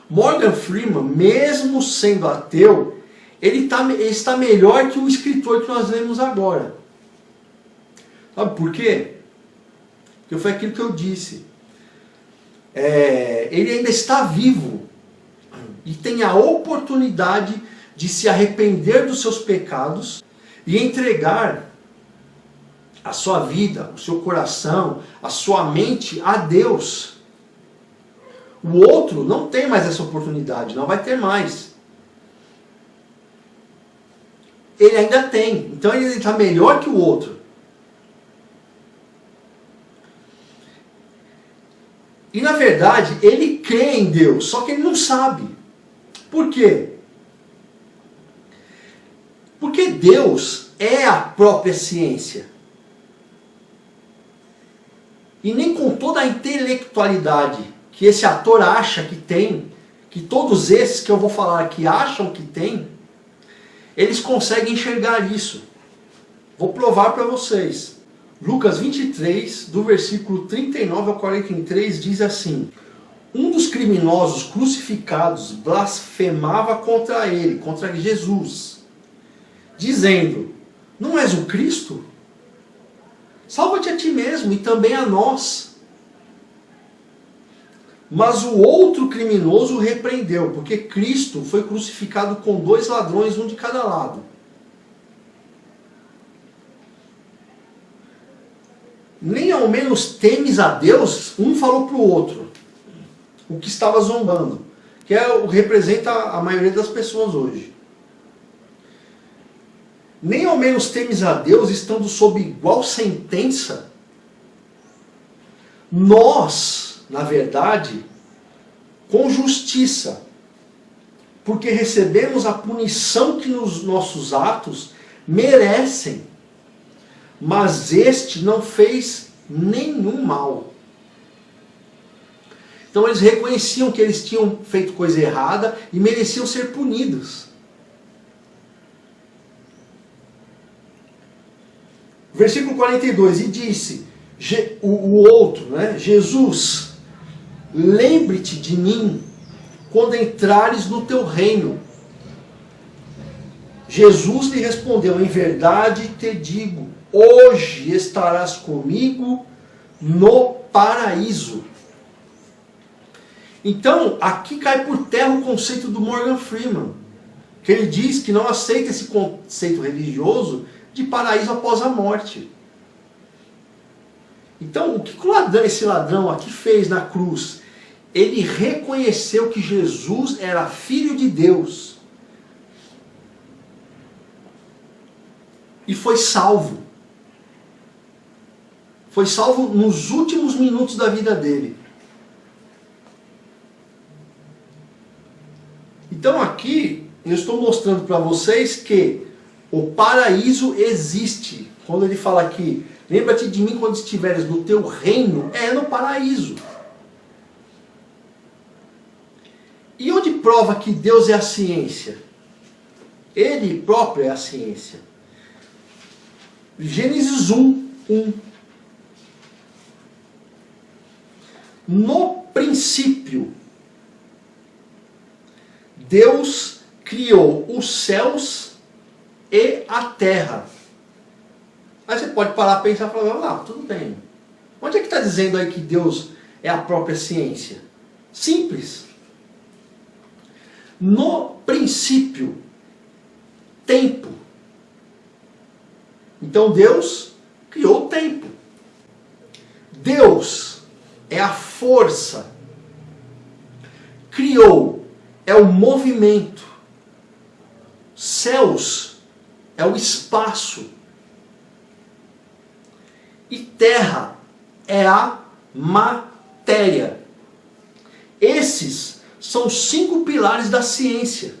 Morgan Freeman, mesmo sendo ateu, ele está melhor que o escritor que nós lemos agora. Sabe por quê? Porque foi aquilo que eu disse. Ele ainda está vivo e tem a oportunidade de se arrepender dos seus pecados e entregar a sua vida, o seu coração, a sua mente a Deus. O outro não tem mais essa oportunidade, não vai ter mais. Ele ainda tem, então ele está melhor que o outro. E na verdade, ele crê em Deus, só que ele não sabe. Por quê? Porque Deus é a própria ciência. E nem com toda a intelectualidade que esse ator acha que tem, que todos esses que eu vou falar aqui acham que tem, eles conseguem enxergar isso. Vou provar para vocês. Lucas 23, do versículo 39 ao 43, diz assim: um dos criminosos crucificados blasfemava contra ele, contra Jesus, dizendo: não és o Cristo? Salva-te a ti mesmo e também a nós. Mas o outro criminoso o repreendeu, porque Cristo foi crucificado com 2 ladrões, um de cada lado. Nem ao menos temes a Deus? Um falou para o outro, o que estava zombando, que representa a maioria das pessoas hoje. Nem ao menos temes a Deus, estando sob igual sentença? Nós, na verdade, com justiça, porque recebemos a punição que nos nossos atos merecem, mas este não fez nenhum mal. Então eles reconheciam que eles tinham feito coisa errada e mereciam ser punidos. Versículo 42, e disse o outro, né? Jesus, lembre-te de mim quando entrares no teu reino. Jesus lhe respondeu: em verdade te digo, hoje estarás comigo no paraíso. Então, aqui cai por terra o conceito do Morgan Freeman, que ele diz que não aceita esse conceito religioso de paraíso após a morte. Então, o que esse ladrão aqui fez na cruz? Ele reconheceu que Jesus era filho de Deus. E foi salvo. Foi salvo nos últimos minutos da vida dele. Então aqui eu estou mostrando para vocês que o paraíso existe. Quando ele fala aqui, lembra-te de mim quando estiveres no teu reino, é no paraíso. E onde prova que Deus é a ciência? Ele próprio é a ciência. Gênesis 1:1. No princípio, Deus criou os céus e a terra. Aí você pode parar, pensar e falar, tudo bem. Onde é que está dizendo aí que Deus é a própria ciência? Simples. No princípio, tempo. Então Deus criou o tempo. Deus é a força. Criou é o movimento. Céus é o espaço. E terra é a matéria. Esses são os 5 pilares da ciência.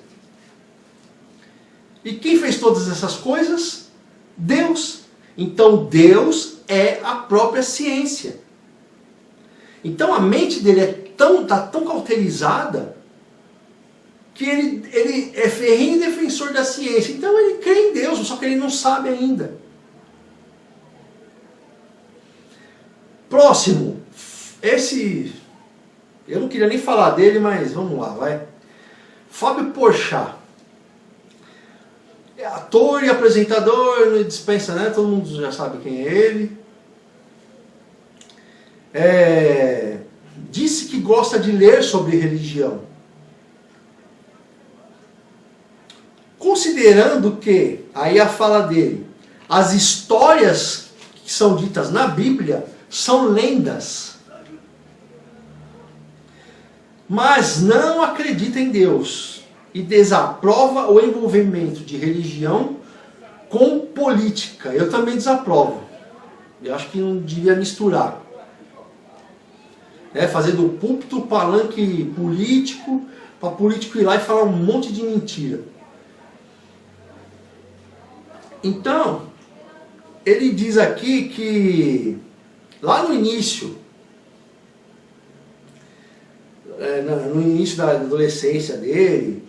E quem fez todas essas coisas? Deus. Então Deus é a própria ciência. Então a mente dele está tão cauterizada que ele é ferrenho defensor da ciência. Então ele crê em Deus, só que ele não sabe ainda. Próximo. Esse... eu não queria nem falar dele, mas vamos lá, vai. Fábio Porchat. É ator e apresentador, não dispensa, né? Todo mundo já sabe quem é ele. Disse que gosta de ler sobre religião. Considerando que, aí a fala dele, as histórias que são ditas na Bíblia são lendas. Mas não acredita em Deus e desaprova o envolvimento de religião com política. Eu também desaprovo. Eu acho que não devia misturar. Fazer do púlpito palanque político, para político ir lá e falar um monte de mentira. Então, ele diz aqui que lá no início da adolescência dele,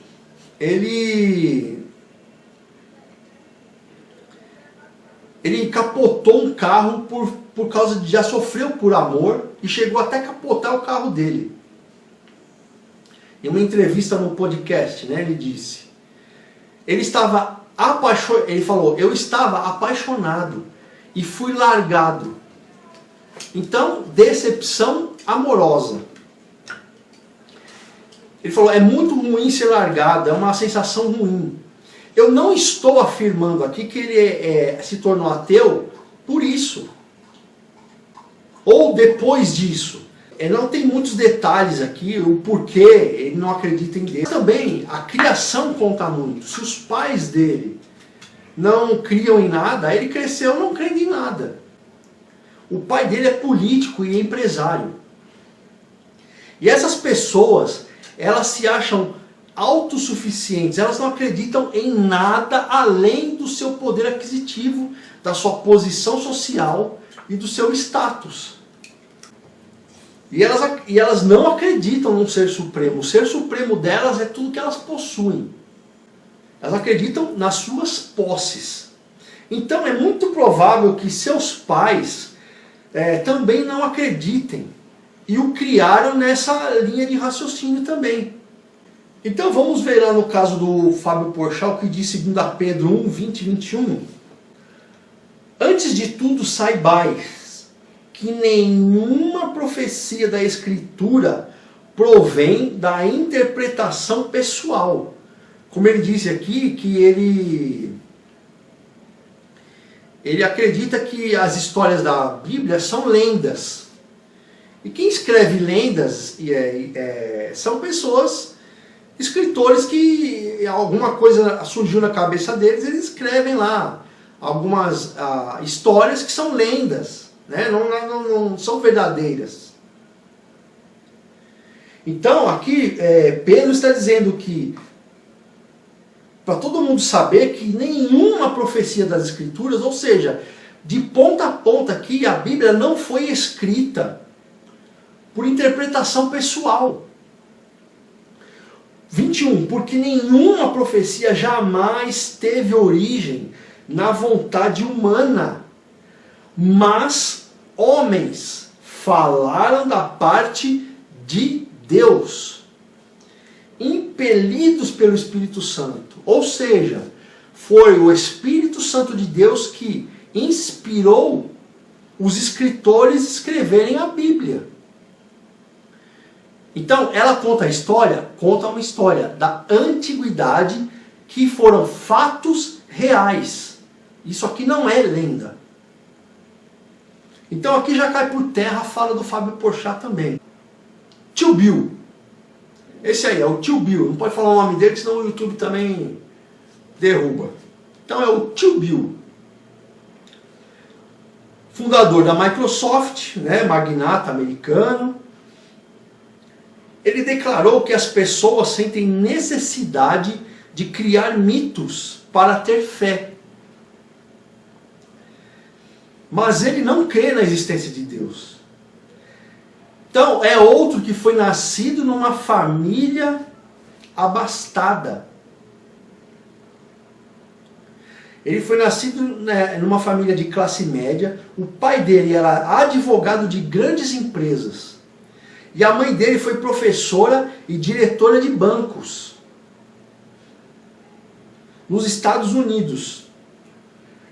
ele capotou um carro por causa de já sofreu por amor e chegou até a capotar o carro dele. Em uma entrevista no podcast, ele disse, ele falou, eu estava apaixonado e fui largado. Então, decepção amorosa. Ele falou, é muito ruim ser largado, é uma sensação ruim. Eu não estou afirmando aqui que ele se tornou ateu por isso. Ou depois disso. Não tem muitos detalhes aqui, o porquê ele não acredita em Deus. Também, a criação conta muito. Se os pais dele não criam em nada, ele cresceu não crendo em nada. O pai dele é político e empresário. E essas pessoas, elas se acham autossuficientes, elas não acreditam em nada além do seu poder aquisitivo, da sua posição social e do seu status. E elas não acreditam num ser supremo. O ser supremo delas é tudo que elas possuem. Elas acreditam nas suas posses. Então é muito provável que seus pais também não acreditem. E o criaram nessa linha de raciocínio também. Então vamos ver lá no caso do Fábio Porchat, o que diz 2 Pedro 1, 20 e 21. Antes de tudo saibais que nenhuma profecia da Escritura provém da interpretação pessoal. Como ele disse aqui, que ele acredita que as histórias da Bíblia são lendas. E quem escreve lendas são pessoas, escritores que alguma coisa surgiu na cabeça deles, eles escrevem lá algumas histórias que são lendas. Não são verdadeiras. Então aqui Pedro está dizendo que para todo mundo saber que nenhuma profecia das Escrituras, ou seja, de ponta a ponta aqui, a Bíblia não foi escrita por interpretação pessoal. 21. Porque nenhuma profecia jamais teve origem na vontade humana, mas homens falaram da parte de Deus, impelidos pelo Espírito Santo. Ou seja, foi o Espírito Santo de Deus que inspirou os escritores a escreverem a Bíblia. Então, ela conta a história? Conta uma história da antiguidade que foram fatos reais. Isso aqui não é lenda. Então aqui já cai por terra a fala do Fábio Porchat também. Tio Bill. Esse aí é o Tio Bill. Não pode falar o nome dele, senão o YouTube também derruba. Então é o Tio Bill. Fundador da Microsoft, né, magnata americano. Ele declarou que as pessoas sentem necessidade de criar mitos para ter fé. Mas ele não crê na existência de Deus. Então, é outro que foi nascido numa família abastada. Ele foi nascido, né, numa família de classe média. O pai dele era advogado de grandes empresas. E a mãe dele foi professora e diretora de bancos nos Estados Unidos.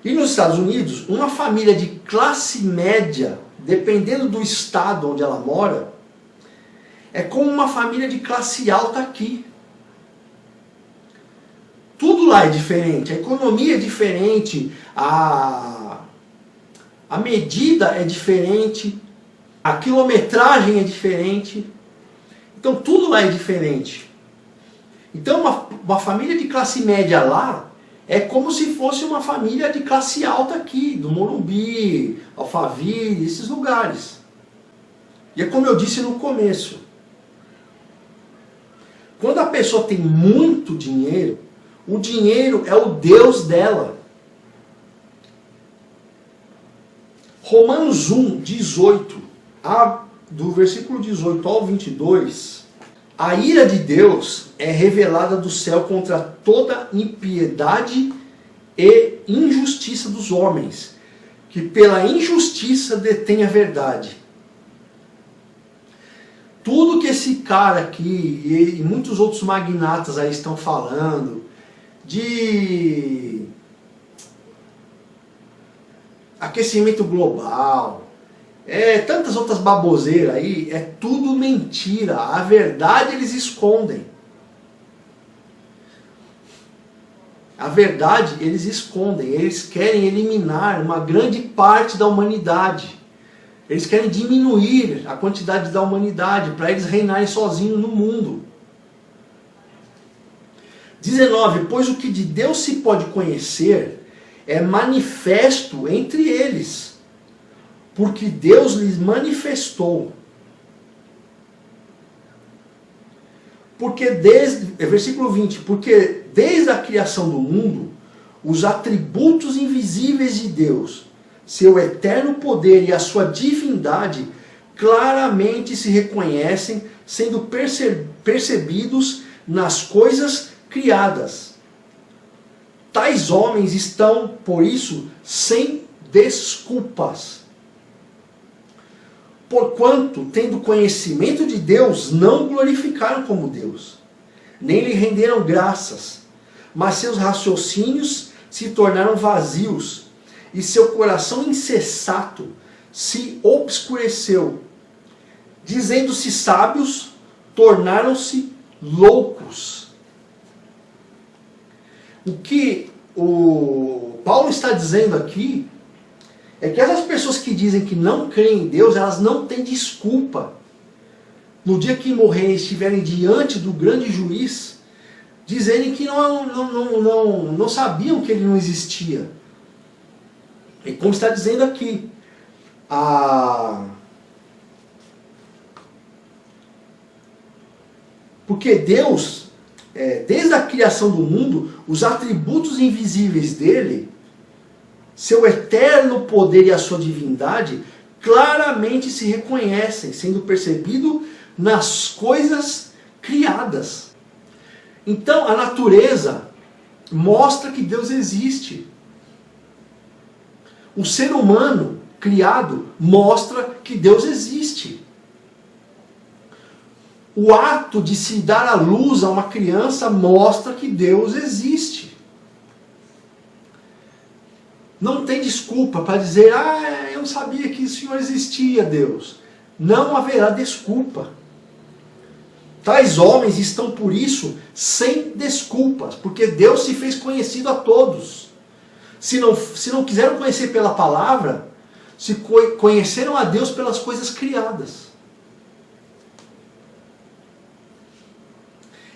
E nos Estados Unidos, uma família de classe média, dependendo do estado onde ela mora, é como uma família de classe alta aqui. Tudo lá é diferente, a economia é diferente, a medida é diferente, a quilometragem é diferente. Então tudo lá é diferente. Então uma família de classe média lá é como se fosse uma família de classe alta aqui, do Morumbi, Alphaville, esses lugares. E é como eu disse no começo. Quando a pessoa tem muito dinheiro, o dinheiro é o Deus dela. Romanos 1, 18, do versículo 18 ao 22, a ira de Deus é revelada do céu contra toda impiedade e injustiça dos homens, que pela injustiça detêm a verdade. Tudo que esse cara aqui e muitos outros magnatas aí estão falando, de aquecimento global, tantas outras baboseiras aí, é tudo mentira. A verdade eles escondem. A verdade eles escondem. Eles querem eliminar uma grande parte da humanidade. Eles querem diminuir a quantidade da humanidade para eles reinarem sozinhos no mundo. 19. Pois o que de Deus se pode conhecer é manifesto entre eles, porque Deus lhes manifestou. Versículo 20, porque desde a criação do mundo, os atributos invisíveis de Deus, seu eterno poder e a sua divindade, claramente se reconhecem, sendo percebidos nas coisas criadas. Tais homens estão, por isso, sem desculpas. Porquanto, tendo conhecimento de Deus, não glorificaram como Deus, nem lhe renderam graças, mas seus raciocínios se tornaram vazios, e seu coração insensato se obscureceu. Dizendo-se sábios, tornaram-se loucos. O que o Paulo está dizendo aqui é que essas pessoas que dizem que não creem em Deus, elas não têm desculpa. No dia que morrerem e estiverem diante do grande juiz, dizerem que não sabiam que ele não existia. E como está dizendo aqui, porque Deus, desde a criação do mundo, os atributos invisíveis dele, seu eterno poder e a sua divindade, claramente se reconhecem, sendo percebido nas coisas criadas. Então, a natureza mostra que Deus existe. O ser humano criado mostra que Deus existe. O ato de se dar à luz a uma criança mostra que Deus existe. Não tem desculpa para dizer, eu não sabia que o Senhor existia, Deus. Não haverá desculpa. Tais homens estão por isso sem desculpas, porque Deus se fez conhecido a todos. Se não quiseram conhecer pela palavra, se conheceram a Deus pelas coisas criadas.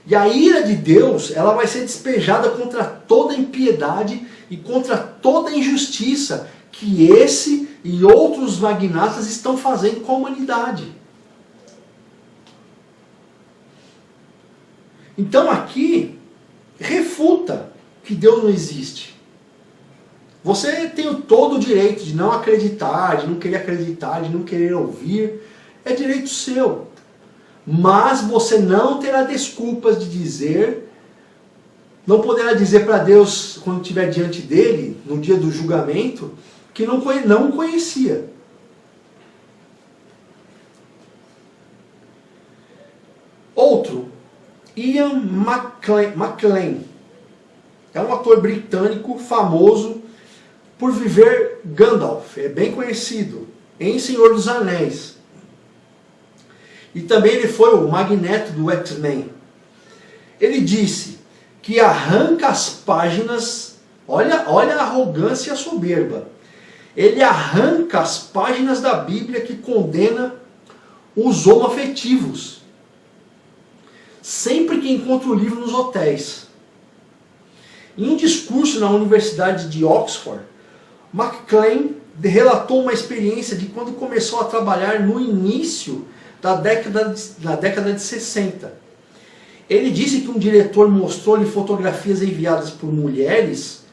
E a ira de Deus, ela vai ser despejada contra toda impiedade e contra toda injustiça que esse e outros magnatas estão fazendo com a humanidade. Então aqui, refuta que Deus não existe. Você tem todo o direito de não acreditar, de não querer ouvir. É direito seu. Mas você não terá desculpas de dizer, não poderá dizer para Deus, quando estiver diante dele, no dia do julgamento, que não o conhecia. Outro, Ian McKellen, é um ator britânico famoso por viver Gandalf, é bem conhecido, em Senhor dos Anéis. E também ele foi o Magneto do X-Men. Ele disse que arranca as páginas, olha a arrogância e a soberba. Ele arranca as páginas da Bíblia que condena os homoafetivos. Sempre que encontra o livro nos hotéis. Em um discurso na Universidade de Oxford, McClain relatou uma experiência de quando começou a trabalhar no início da década de 60. Ele disse que um diretor mostrou-lhe fotografias enviadas por mulheres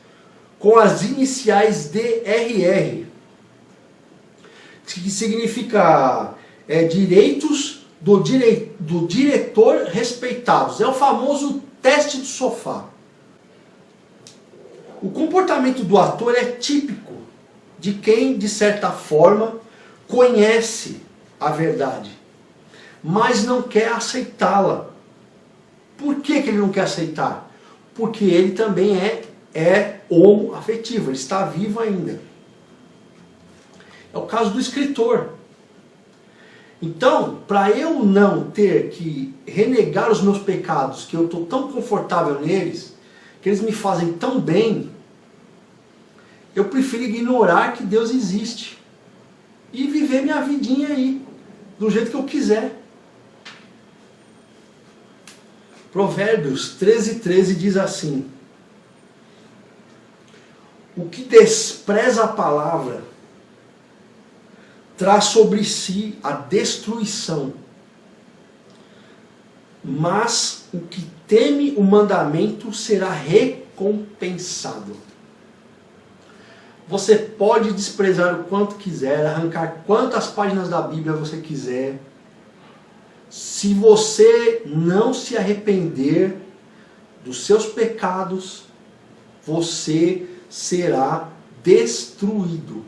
com as iniciais DRR, que significa direitos do diretor respeitados. É o famoso teste do sofá. O comportamento do ator é típico de quem, de certa forma, conhece a verdade, mas não quer aceitá-la. Por que ele não quer aceitar? Porque ele também é homoafetivo, ele está vivo ainda. É o caso do escritor. Então, para eu não ter que renegar os meus pecados, que eu estou tão confortável neles, que eles me fazem tão bem, eu prefiro ignorar que Deus existe e viver minha vidinha aí, do jeito que eu quiser. Provérbios 13:13 diz assim: o que despreza a palavra traz sobre si a destruição, mas o que teme o mandamento será recompensado. Você pode desprezar o quanto quiser, arrancar quantas páginas da Bíblia você quiser. Se você não se arrepender dos seus pecados, você será destruído.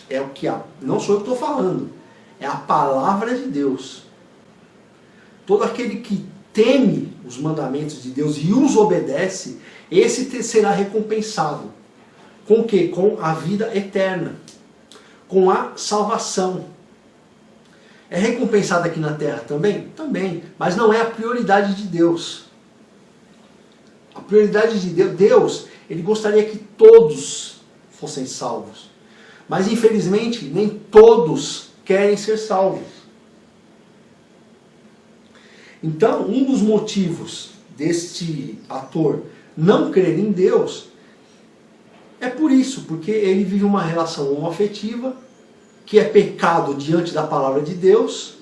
É o que não sou eu que estou falando, é a palavra de Deus. Todo aquele que teme os mandamentos de Deus e os obedece, esse será recompensado. Com o quê? Com a vida eterna, com a salvação. É recompensado aqui na terra também? Também, mas não é a prioridade de Deus. A prioridade de Deus, ele gostaria que todos fossem salvos. Mas infelizmente, nem todos querem ser salvos. Então, um dos motivos deste ator não crer em Deus é por isso, porque ele vive uma relação homoafetiva, que é pecado diante da palavra de Deus,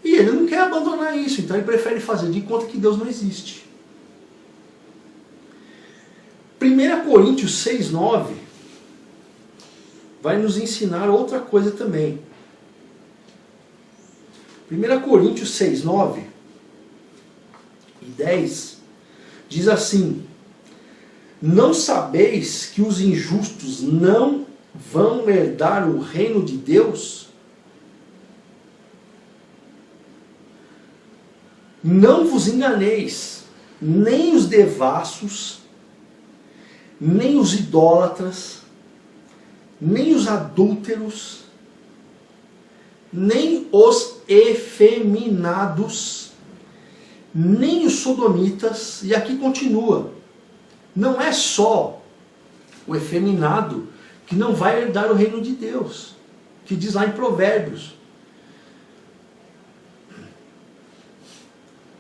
e ele não quer abandonar isso, então ele prefere fazer de conta que Deus não existe. 1 Coríntios 6,9 vai nos ensinar outra coisa também. 1 Coríntios 6,9 e 10 diz assim: não sabeis que os injustos não vão herdar o reino de Deus? Não vos enganeis, nem os devassos, nem os idólatras, nem os adúlteros, nem os efeminados, nem os sodomitas, e aqui continua. Não é só o efeminado que não vai herdar o reino de Deus, que diz lá em Provérbios.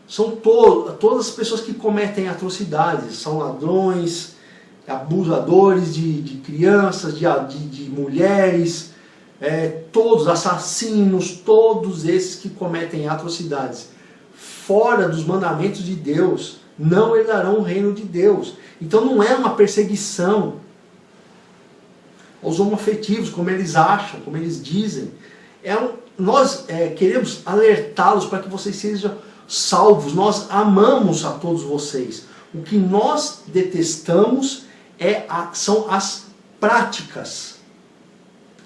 São todas as pessoas que cometem atrocidades, são ladrões, abusadores de crianças, de mulheres, todos, assassinos, todos esses que cometem atrocidades fora dos mandamentos de Deus, não herdarão o reino de Deus. Então não é uma perseguição aos homoafetivos, como eles acham, como eles dizem. Nós queremos alertá-los para que vocês sejam salvos. Nós amamos a todos vocês. O que nós detestamos são as práticas.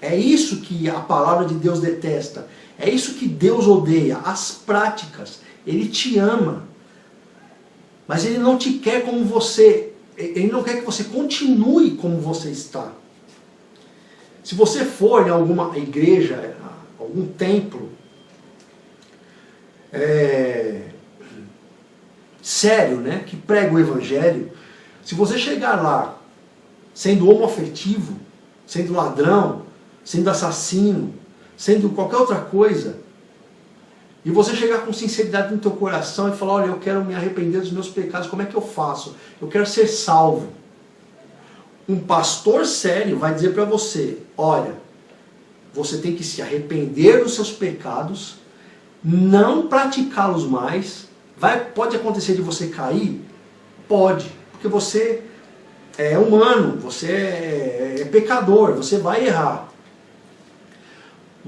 É isso que a palavra de Deus detesta. É isso que Deus odeia, as práticas. Ele te ama. Mas Ele não te quer como você. Ele não quer que você continue como você está. Se você for em alguma igreja, algum templo, sério, né, que prega o Evangelho, se você chegar lá sendo homoafetivo, sendo ladrão, sendo assassino, sendo qualquer outra coisa, e você chegar com sinceridade no teu coração e falar: olha, eu quero me arrepender dos meus pecados, como é que eu faço? Eu quero ser salvo. Um pastor sério vai dizer para você: olha, você tem que se arrepender dos seus pecados, não praticá-los mais. Pode acontecer de você cair? Pode, porque você é humano, você é pecador, você vai errar.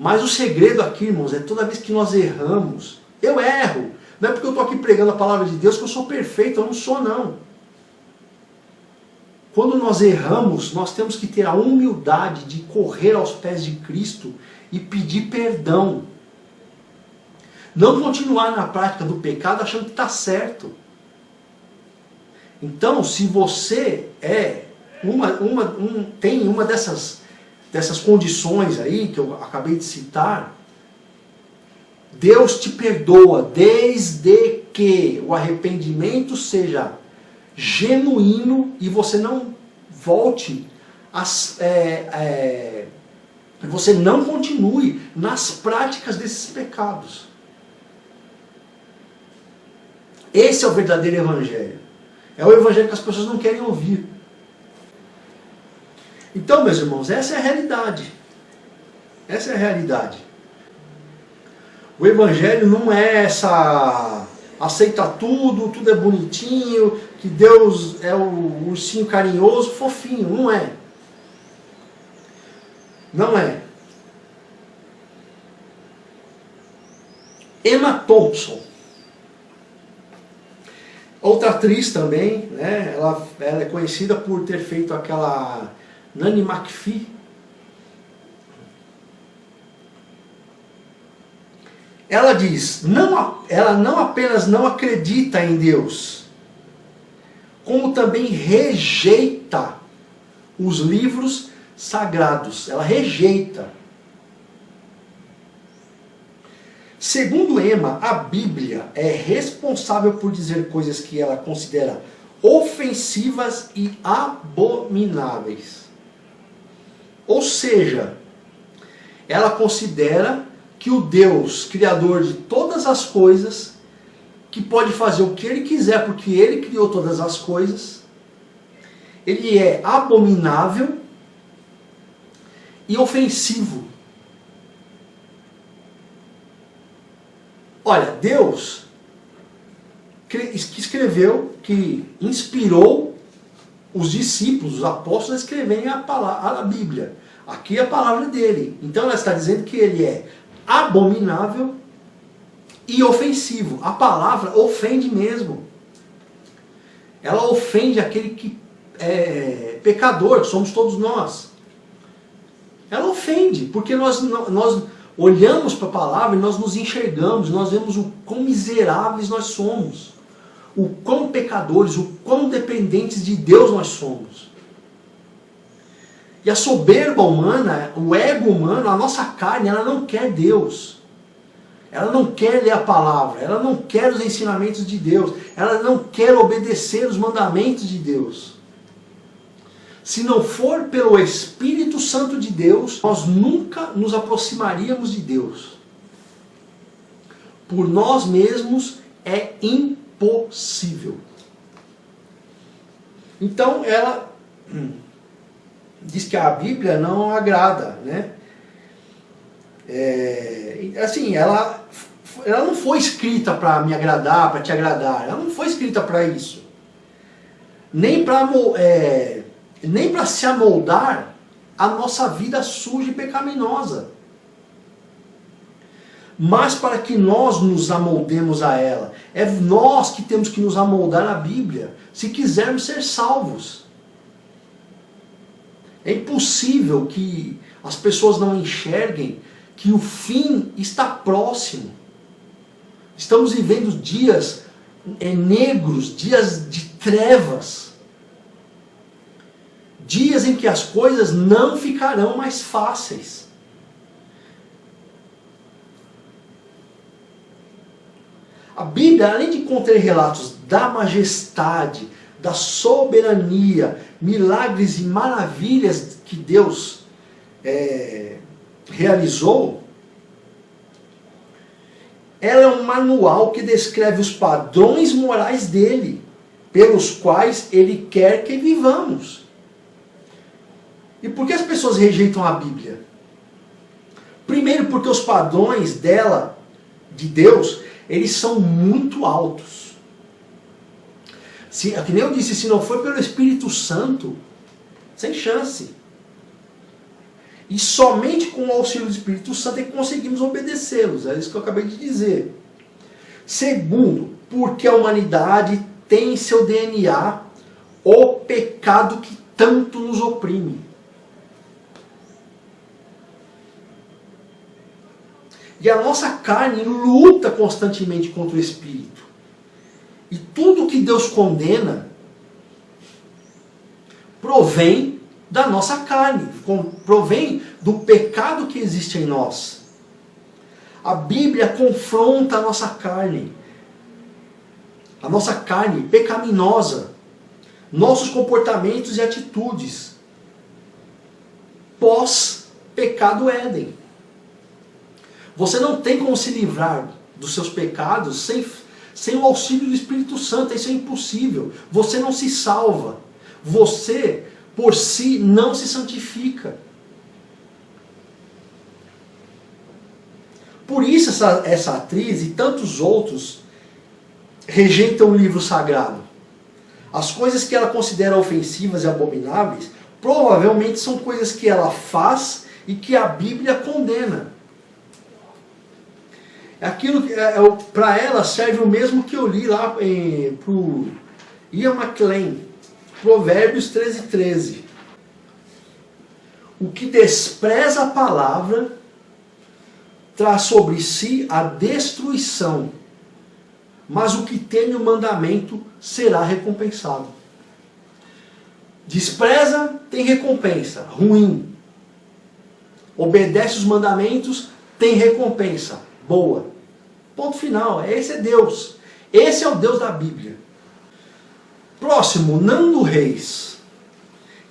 Mas o segredo aqui, irmãos, é toda vez que nós erramos, eu erro. Não é porque eu estou aqui pregando a palavra de Deus que eu sou perfeito, eu não sou não. Quando nós erramos, nós temos que ter a humildade de correr aos pés de Cristo e pedir perdão. Não continuar na prática do pecado achando que está certo. Então, se você tem uma dessas condições aí que eu acabei de citar, Deus te perdoa desde que o arrependimento seja genuíno e você não volte, você não continue nas práticas desses pecados. Esse é o verdadeiro evangelho. É o evangelho que as pessoas não querem ouvir. Então, meus irmãos, essa é a realidade. Essa é a realidade. O evangelho não é aceita tudo, tudo é bonitinho, que Deus é o ursinho carinhoso, fofinho. Não é. Não é. Emma Thompson, outra atriz também, né? Ela é conhecida por ter feito aquela Nanny McPhee. Ela diz, ela não apenas não acredita em Deus, como também rejeita os livros sagrados. Ela rejeita. Segundo Emma, a Bíblia é responsável por dizer coisas que ela considera ofensivas e abomináveis. Ou seja, ela considera que o Deus, criador de todas as coisas, que pode fazer o que Ele quiser, porque Ele criou todas as coisas, Ele é abominável e ofensivo. Olha, Deus que escreveu, que inspirou os discípulos, os apóstolos, escreverem a Bíblia. Aqui é a palavra dele. Então ela está dizendo que ele é abominável e ofensivo. A palavra ofende mesmo. Ela ofende aquele que é pecador, somos todos nós. Ela ofende, porque nós olhamos para a palavra e nós nos enxergamos, nós vemos o quão miseráveis nós somos, o quão pecadores, o quão dependentes de Deus nós somos. E a soberba humana, o ego humano, a nossa carne, ela não quer Deus. Ela não quer ler a palavra, ela não quer os ensinamentos de Deus, ela não quer obedecer os mandamentos de Deus. Se não for pelo Espírito Santo de Deus, nós nunca nos aproximaríamos de Deus. Por nós mesmos é impossível. Então ela diz que a Bíblia não agrada, né? Assim, ela não foi escrita para me agradar, para te agradar. Ela não foi escrita para isso. Nem para se amoldar a nossa vida suja e pecaminosa. Mas para que nós nos amoldemos a ela. É nós que temos que nos amoldar à Bíblia, se quisermos ser salvos. É impossível que as pessoas não enxerguem que o fim está próximo. Estamos vivendo dias negros, dias de trevas. Dias em que as coisas não ficarão mais fáceis. A Bíblia, além de conter relatos da majestade, da soberania, milagres e maravilhas que Deus realizou, ela é um manual que descreve os padrões morais dele, pelos quais ele quer que vivamos. E por que as pessoas rejeitam a Bíblia? Primeiro, porque os padrões dela, de Deus, eles são muito altos. Que nem eu disse, se não for pelo Espírito Santo, sem chance. E somente com o auxílio do Espírito Santo é que conseguimos obedecê-los. É isso que eu acabei de dizer. Segundo, porque a humanidade tem em seu DNA o pecado que tanto nos oprime. E a nossa carne luta constantemente contra o Espírito. E tudo que Deus condena provém da nossa carne, provém do pecado que existe em nós. A Bíblia confronta a nossa carne pecaminosa, nossos comportamentos e atitudes pós-pecado Éden. Você não tem como se livrar dos seus pecados sem o auxílio do Espírito Santo. Isso é impossível. Você não se salva. Você, por si, não se santifica. Por isso essa atriz e tantos outros rejeitam o livro sagrado. As coisas que ela considera ofensivas e abomináveis, provavelmente são coisas que ela faz e que a Bíblia condena. Aquilo para ela serve o mesmo que eu li lá para o Ian McLean, Provérbios 13:13. O que despreza a palavra traz sobre si a destruição, mas o que teme o mandamento será recompensado. Despreza, tem recompensa, ruim. Obedece os mandamentos, tem recompensa, boa. Ponto final. Esse é Deus. Esse é o Deus da Bíblia. Próximo, Nando Reis.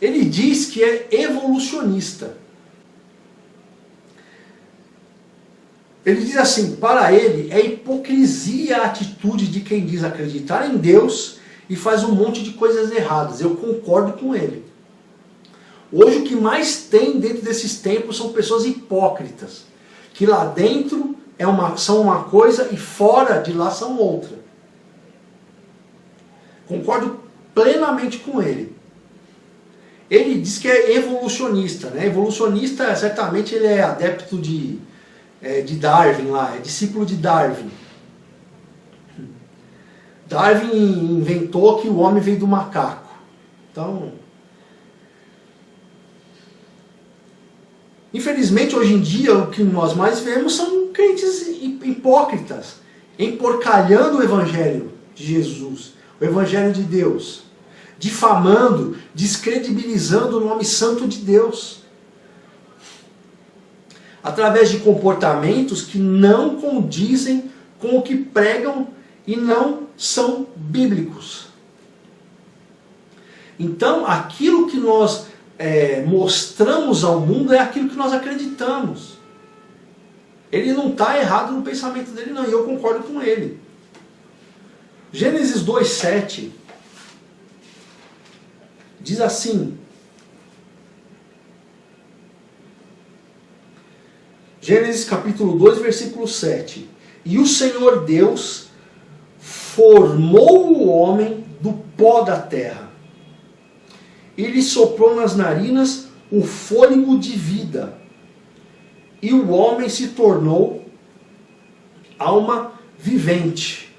Ele diz que é evolucionista. Ele diz assim, para ele é hipocrisia a atitude de quem diz acreditar em Deus e faz um monte de coisas erradas. Eu concordo com ele. Hoje o que mais tem dentro desses templos são pessoas hipócritas, que lá dentro são uma coisa e fora de lá são outra. Concordo plenamente com ele. Ele diz que é evolucionista, né? Evolucionista, certamente ele é adepto de Darwin lá, é discípulo de Darwin. Darwin inventou que o homem veio do macaco. Então, infelizmente hoje em dia o que nós mais vemos são crentes hipócritas, emporcalhando o evangelho de Jesus, o evangelho de Deus, difamando, descredibilizando o nome santo de Deus, através de comportamentos que não condizem com o que pregam e não são bíblicos. Então, aquilo que nós mostramos ao mundo é aquilo que nós acreditamos. Ele não está errado no pensamento dele, não, e eu concordo com ele. Gênesis 2:7 diz assim: Gênesis capítulo 2, versículo 7. E o Senhor Deus formou o homem do pó da terra. E lhe soprou nas narinas o fôlego de vida. E o homem se tornou alma vivente.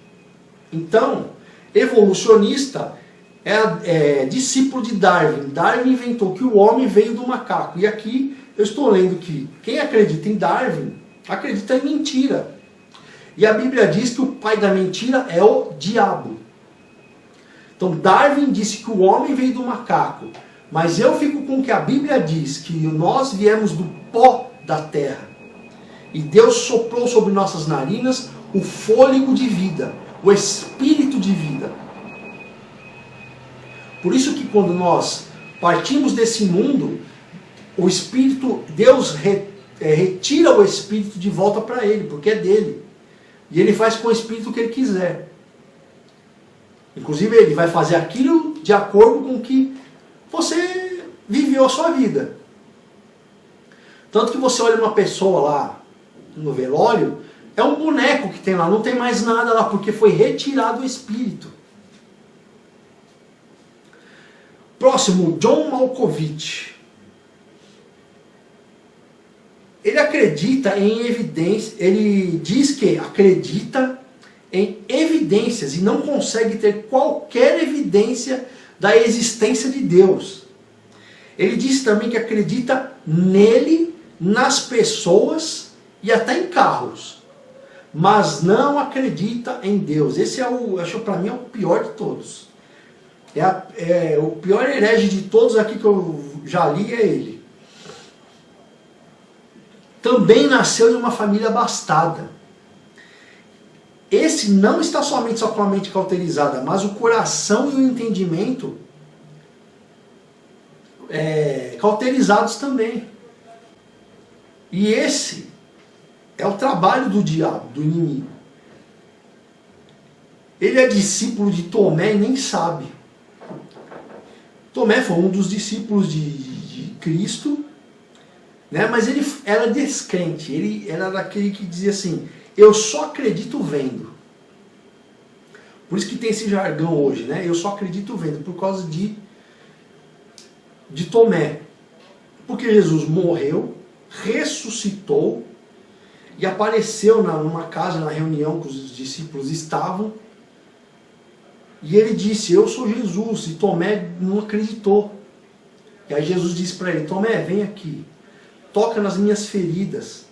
Então, evolucionista é discípulo de Darwin. Darwin inventou que o homem veio do macaco. E aqui eu estou lendo que quem acredita em Darwin acredita em mentira. E a Bíblia diz que o pai da mentira é o diabo. Então Darwin disse que o homem veio do macaco. Mas eu fico com o que a Bíblia diz, que nós viemos do pó da terra. E Deus soprou sobre nossas narinas o fôlego de vida, o espírito de vida. Por isso que quando nós partimos desse mundo, o espírito, Deus retira o espírito de volta para ele, porque é dele. E ele faz com o espírito o que ele quiser. Inclusive ele vai fazer aquilo de acordo com o que você viveu a sua vida. Tanto que você olha uma pessoa lá no velório, é um boneco que tem lá, não tem mais nada lá, porque foi retirado o espírito. Próximo, John Malkovich. Ele acredita em evidências, ele diz que acredita em evidências e não consegue ter qualquer evidência da existência de Deus. Ele diz também que acredita nele, nas pessoas e até em carros, mas não acredita em Deus. Esse acho para mim é o pior de todos. O pior herege de todos aqui que eu já li é ele. Também nasceu em uma família abastada. Esse não está somente só com a mente cauterizada, mas o coração e o entendimento cauterizados também. E esse é o trabalho do diabo, do inimigo. Ele é discípulo de Tomé e nem sabe. Tomé foi um dos discípulos de Cristo, né? Mas ele era descrente, ele era daquele que dizia assim: eu só acredito vendo. Por isso que tem esse jargão hoje, né? Eu só acredito vendo, por causa de Tomé. Porque Jesus morreu, ressuscitou e apareceu numa casa, na reunião que os discípulos estavam, e ele disse: eu sou Jesus. E Tomé não acreditou. E aí Jesus disse para ele: Tomé, vem aqui, toca nas minhas feridas.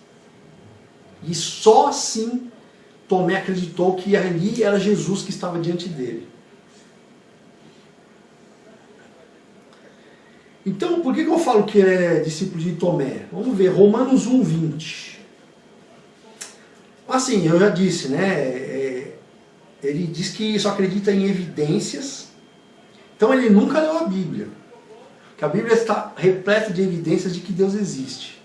E só assim Tomé acreditou que ali era Jesus que estava diante dele. Então, por que eu falo que é discípulo de Tomé? Vamos ver, Romanos 1:20. Assim, eu já disse, né? Ele diz que só acredita em evidências. Então ele nunca leu a Bíblia. Porque a Bíblia está repleta de evidências de que Deus existe.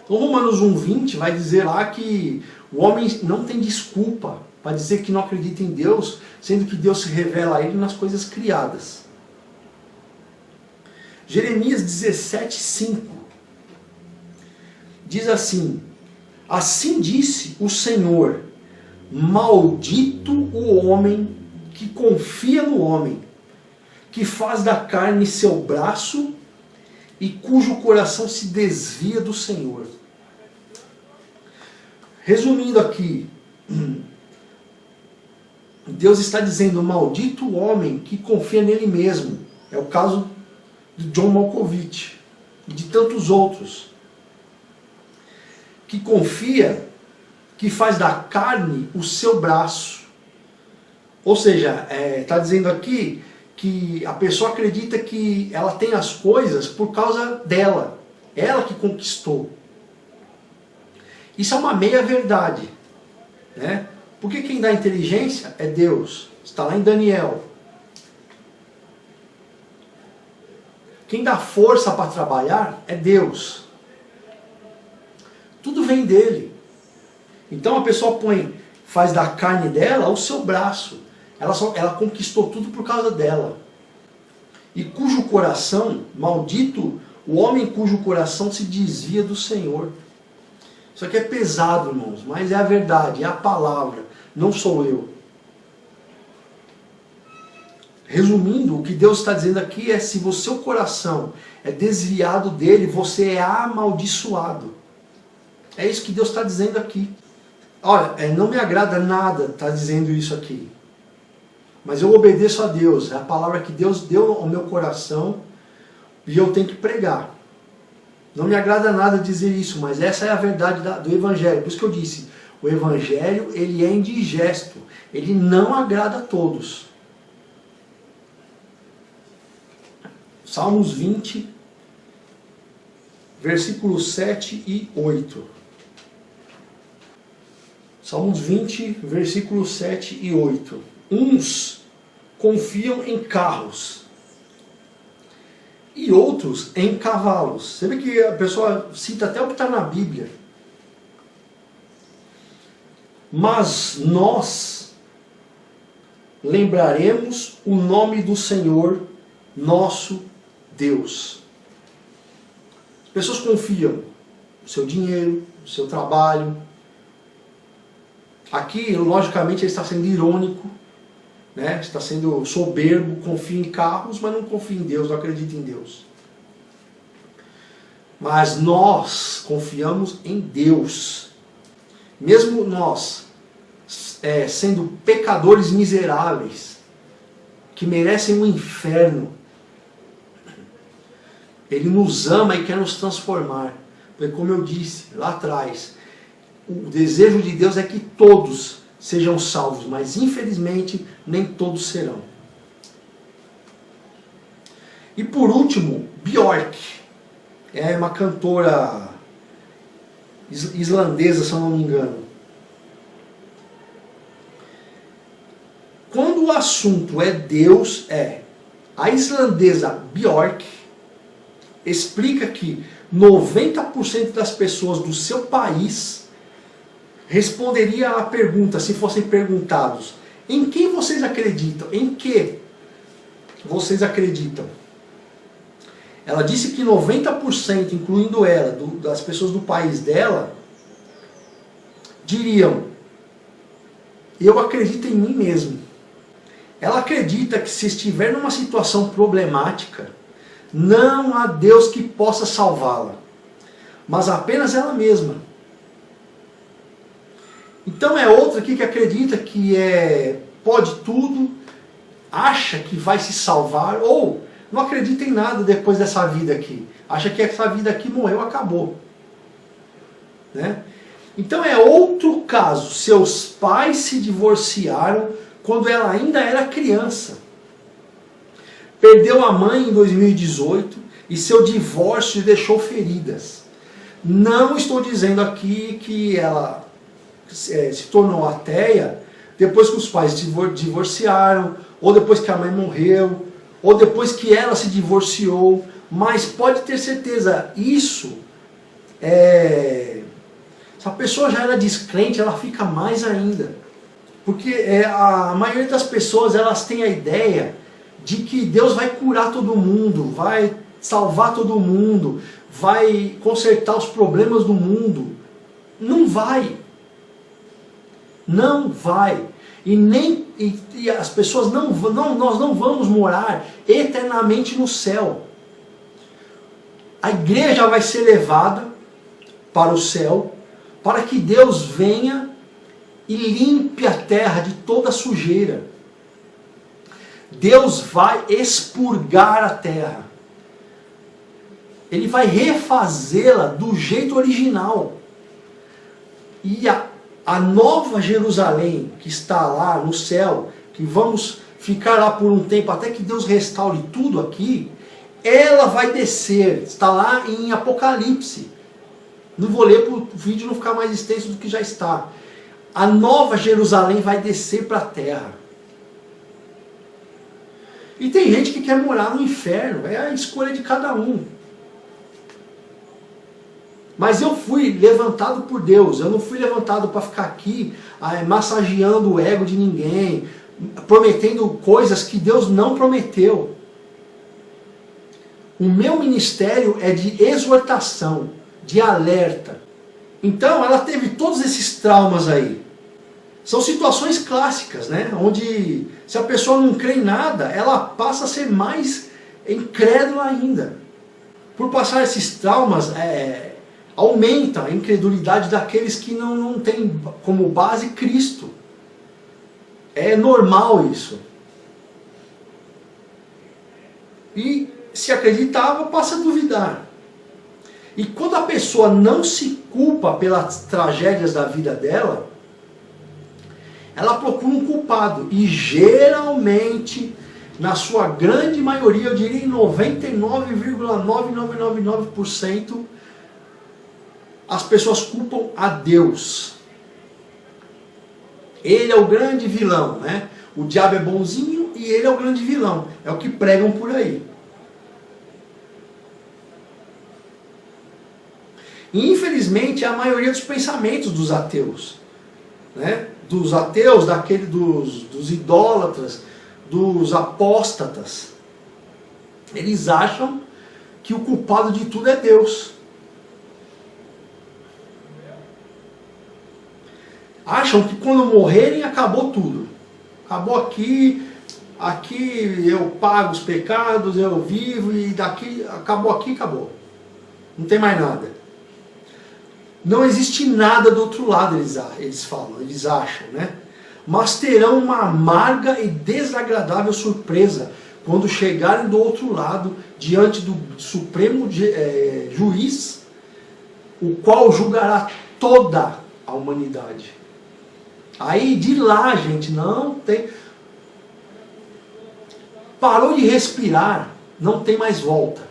Então Romanos 1:20 vai dizer lá que o homem não tem desculpa para dizer que não acredita em Deus, sendo que Deus se revela a ele nas coisas criadas. Jeremias 17:5 diz assim: assim disse o Senhor, maldito o homem que confia no homem, que faz da carne seu braço e cujo coração se desvia do Senhor. Resumindo aqui, Deus está dizendo, maldito o homem que confia nele mesmo. É o caso de John Malkovich e de tantos outros. Que confia, que faz da carne o seu braço. Ou seja, está dizendo aqui que a pessoa acredita que ela tem as coisas por causa dela. Ela que conquistou. Isso é uma meia-verdade, né? Porque quem dá inteligência é Deus. Está lá em Daniel. Quem dá força para trabalhar é Deus. Tudo vem dele. Então a pessoa faz da carne dela o seu braço. Ela conquistou tudo por causa dela. E cujo coração, maldito o homem cujo coração se desvia do Senhor. Isso aqui é pesado, irmãos, mas é a verdade, é a palavra, não sou eu. Resumindo, o que Deus está dizendo aqui é: se o seu coração é desviado dele, você é amaldiçoado. É isso que Deus está dizendo aqui. Olha, não me agrada nada estar dizendo isso aqui. Mas eu obedeço a Deus. É a palavra que Deus deu ao meu coração e eu tenho que pregar. Não me agrada nada dizer isso, mas essa é a verdade do Evangelho. Por isso que eu disse, o Evangelho ele é indigesto. Ele não agrada a todos. Salmos 20, versículos 7 e 8. Salmos 20, versículos 7 e 8. Uns confiam em carros e outros em cavalos. Você vê que a pessoa cita até o que está na Bíblia. Mas nós lembraremos o nome do Senhor, nosso Deus. As pessoas confiam no seu dinheiro, no seu trabalho. Aqui, logicamente, ele está sendo irônico, né? Está sendo soberbo, confia em carros, mas não confia em Deus, não acredita em Deus. Mas nós confiamos em Deus. Mesmo nós, sendo pecadores miseráveis, que merecem o inferno, Ele nos ama e quer nos transformar. Porque, como eu disse lá atrás, o desejo de Deus é que todos sejam salvos, mas infelizmente nem todos serão. E por último, Björk. É uma cantora islandesa, se eu não me engano. Quando o assunto é Deus, a islandesa Björk explica que 90% das pessoas do seu país responderia à pergunta, se fossem perguntados: em quem vocês acreditam? Em que vocês acreditam? Ela disse que 90%, incluindo ela, das pessoas do país dela, diriam: eu acredito em mim mesmo. Ela acredita que se estiver numa situação problemática, não há Deus que possa salvá-la, mas apenas ela mesma. Então é outra aqui que acredita que pode tudo, acha que vai se salvar, ou não acredita em nada depois dessa vida aqui. Acha que essa vida aqui morreu, acabou. Né? Então é outro caso. Seus pais se divorciaram quando ela ainda era criança. Perdeu a mãe em 2018 e seu divórcio deixou feridas. Não estou dizendo aqui que ela se tornou ateia depois que os pais se divorciaram, ou depois que a mãe morreu, ou depois que ela se divorciou. Mas pode ter certeza, isso se a pessoa já era descrente, ela fica mais ainda. Porque a maioria das pessoas, elas têm a ideia de que Deus vai curar todo mundo, vai salvar todo mundo, vai consertar os problemas do mundo. Não vai. Não vai. E as pessoas nós não vamos morar eternamente no céu. A igreja vai ser levada para o céu, para que Deus venha e limpe a terra de toda sujeira. Deus vai expurgar a terra. Ele vai refazê-la do jeito original. E a nova Jerusalém, que está lá no céu, que vamos ficar lá por um tempo até que Deus restaure tudo aqui, ela vai descer. Está lá em Apocalipse. Não vou ler para o vídeo não ficar mais extenso do que já está. A nova Jerusalém vai descer para a terra. E tem gente que quer morar no inferno. É a escolha de cada um. Mas eu fui levantado por Deus. Eu não fui levantado para ficar aqui massageando o ego de ninguém, prometendo coisas que Deus não prometeu. O meu ministério é de exortação, de alerta. Então ela teve todos esses traumas aí. São situações clássicas, né? Onde se a pessoa não crê em nada, ela passa a ser mais incrédula ainda. Por passar esses traumas, aumenta a incredulidade daqueles que não têm como base Cristo. É normal isso. E se acreditava, passa a duvidar. E quando a pessoa não se culpa pelas tragédias da vida dela, ela procura um culpado. E geralmente, na sua grande maioria, eu diria em 99,9999%, as pessoas culpam a Deus. Ele é o grande vilão, né? O diabo é bonzinho e ele é o grande vilão. É o que pregam por aí. E infelizmente é a maioria dos pensamentos dos ateus, né? Dos ateus, dos idólatras, dos apóstatas. Eles acham que o culpado de tudo é Deus. Acham que quando morrerem acabou tudo. Acabou aqui eu pago os pecados, eu vivo e daqui acabou. Não tem mais nada. Não existe nada do outro lado, eles falam, eles acham, né? Mas terão uma amarga e desagradável surpresa quando chegarem do outro lado, diante do Supremo Juiz, o qual julgará toda a humanidade. Aí de lá, gente, não tem... Parou de respirar, não tem mais volta.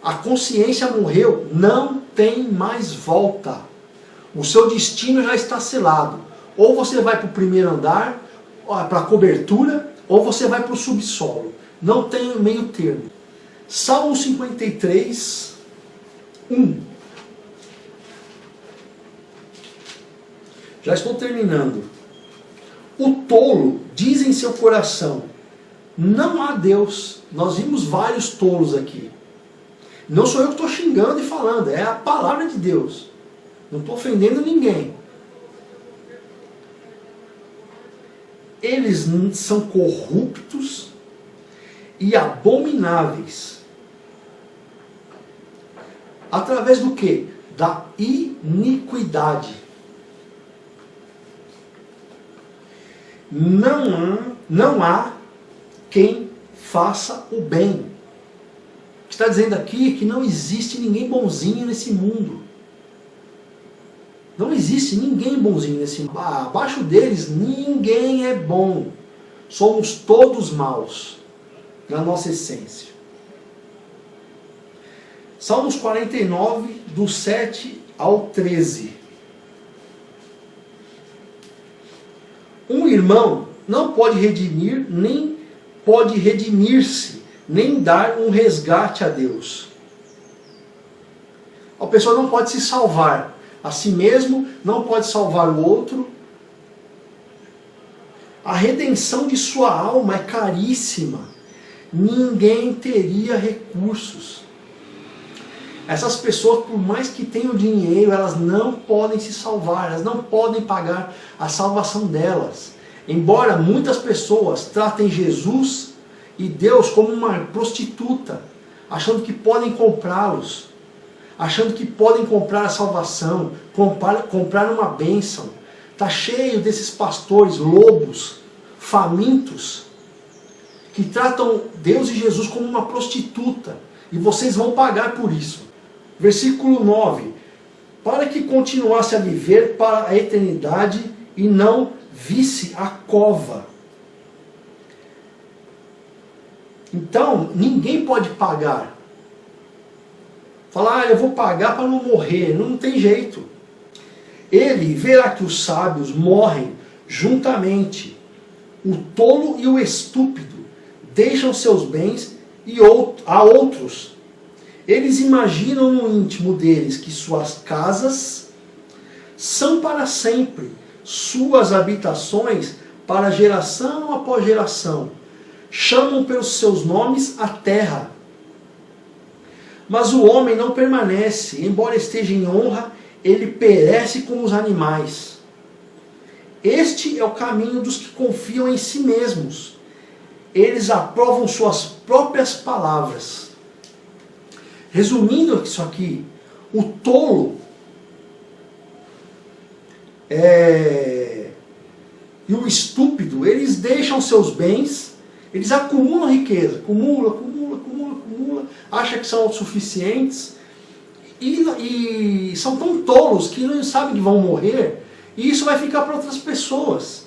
A consciência morreu, não tem mais volta. O seu destino já está selado. Ou você vai para o primeiro andar, para a cobertura, ou você vai para o subsolo. Não tem meio termo. Salmo 53, 1. Já estou terminando. O tolo diz em seu coração, não há Deus. Nós vimos vários tolos aqui. Não sou eu que estou xingando e falando, é a palavra de Deus. Não estou ofendendo ninguém. Eles são corruptos e abomináveis. Através do quê? Da iniquidade. Não há quem faça o bem. Está dizendo aqui que não existe ninguém bonzinho nesse mundo. Não existe ninguém bonzinho nesse mundo. Abaixo deles ninguém é bom. Somos todos maus na nossa essência. Salmos 49, do 7 ao 13. Um irmão não pode redimir, nem pode redimir-se, nem dar um resgate a Deus. A pessoa não pode se salvar a si mesmo, não pode salvar o outro. A redenção de sua alma é caríssima. Ninguém teria recursos. Essas pessoas, por mais que tenham dinheiro, elas não podem se salvar, elas não podem pagar a salvação delas. Embora muitas pessoas tratem Jesus e Deus como uma prostituta, achando que podem comprá-los, achando que podem comprar a salvação, comprar uma bênção. Está cheio desses pastores lobos, famintos, que tratam Deus e Jesus como uma prostituta. E vocês vão pagar por isso. Versículo 9. Para que continuasse a viver para a eternidade e não visse a cova. Então, ninguém pode pagar. Falar, eu vou pagar para não morrer. Não tem jeito. Ele verá que os sábios morrem juntamente. O tolo e o estúpido deixam seus bens a outros. Eles imaginam no íntimo deles que suas casas são para sempre, suas habitações para geração após geração. Chamam pelos seus nomes a terra. Mas o homem não permanece, embora esteja em honra, ele perece como os animais. Este é o caminho dos que confiam em si mesmos. Eles aprovam suas próprias palavras. Resumindo isso aqui, o tolo e o estúpido, eles deixam seus bens, eles acumulam riqueza, acumula, acham que são autossuficientes e são tão tolos que não sabem que vão morrer e isso vai ficar para outras pessoas.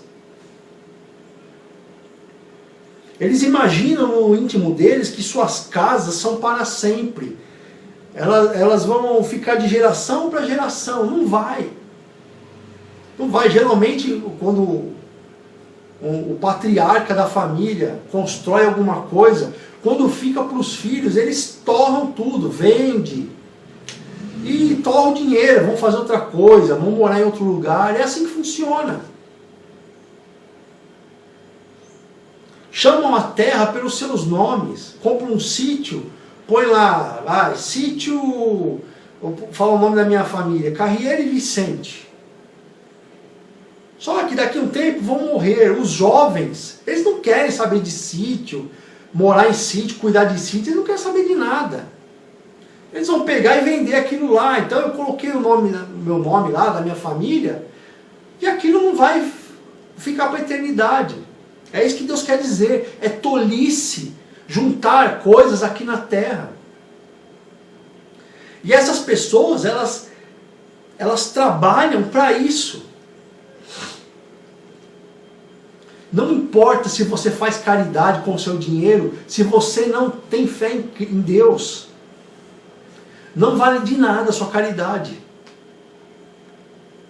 Eles imaginam no íntimo deles que suas casas são para sempre. Elas vão ficar de geração para geração. Não vai. Não vai. Geralmente, quando o patriarca da família constrói alguma coisa, quando fica para os filhos, eles torram tudo, vende. E torram o dinheiro, vão fazer outra coisa, vão morar em outro lugar. É assim que funciona. Chamam a terra pelos seus nomes, compram um sítio, põe lá, sítio, fala o nome da minha família, Carriere e Vicente. Só que daqui a um tempo vão morrer. Os jovens, eles não querem saber de sítio, morar em sítio, cuidar de sítio, eles não querem saber de nada. Eles vão pegar e vender aquilo lá. Então eu coloquei meu nome lá, da minha família, e aquilo não vai ficar para a eternidade. É isso que Deus quer dizer. É tolice juntar coisas aqui na terra. E essas pessoas, elas trabalham para isso. Não importa se você faz caridade com o seu dinheiro, se você não tem fé em Deus. Não vale de nada a sua caridade.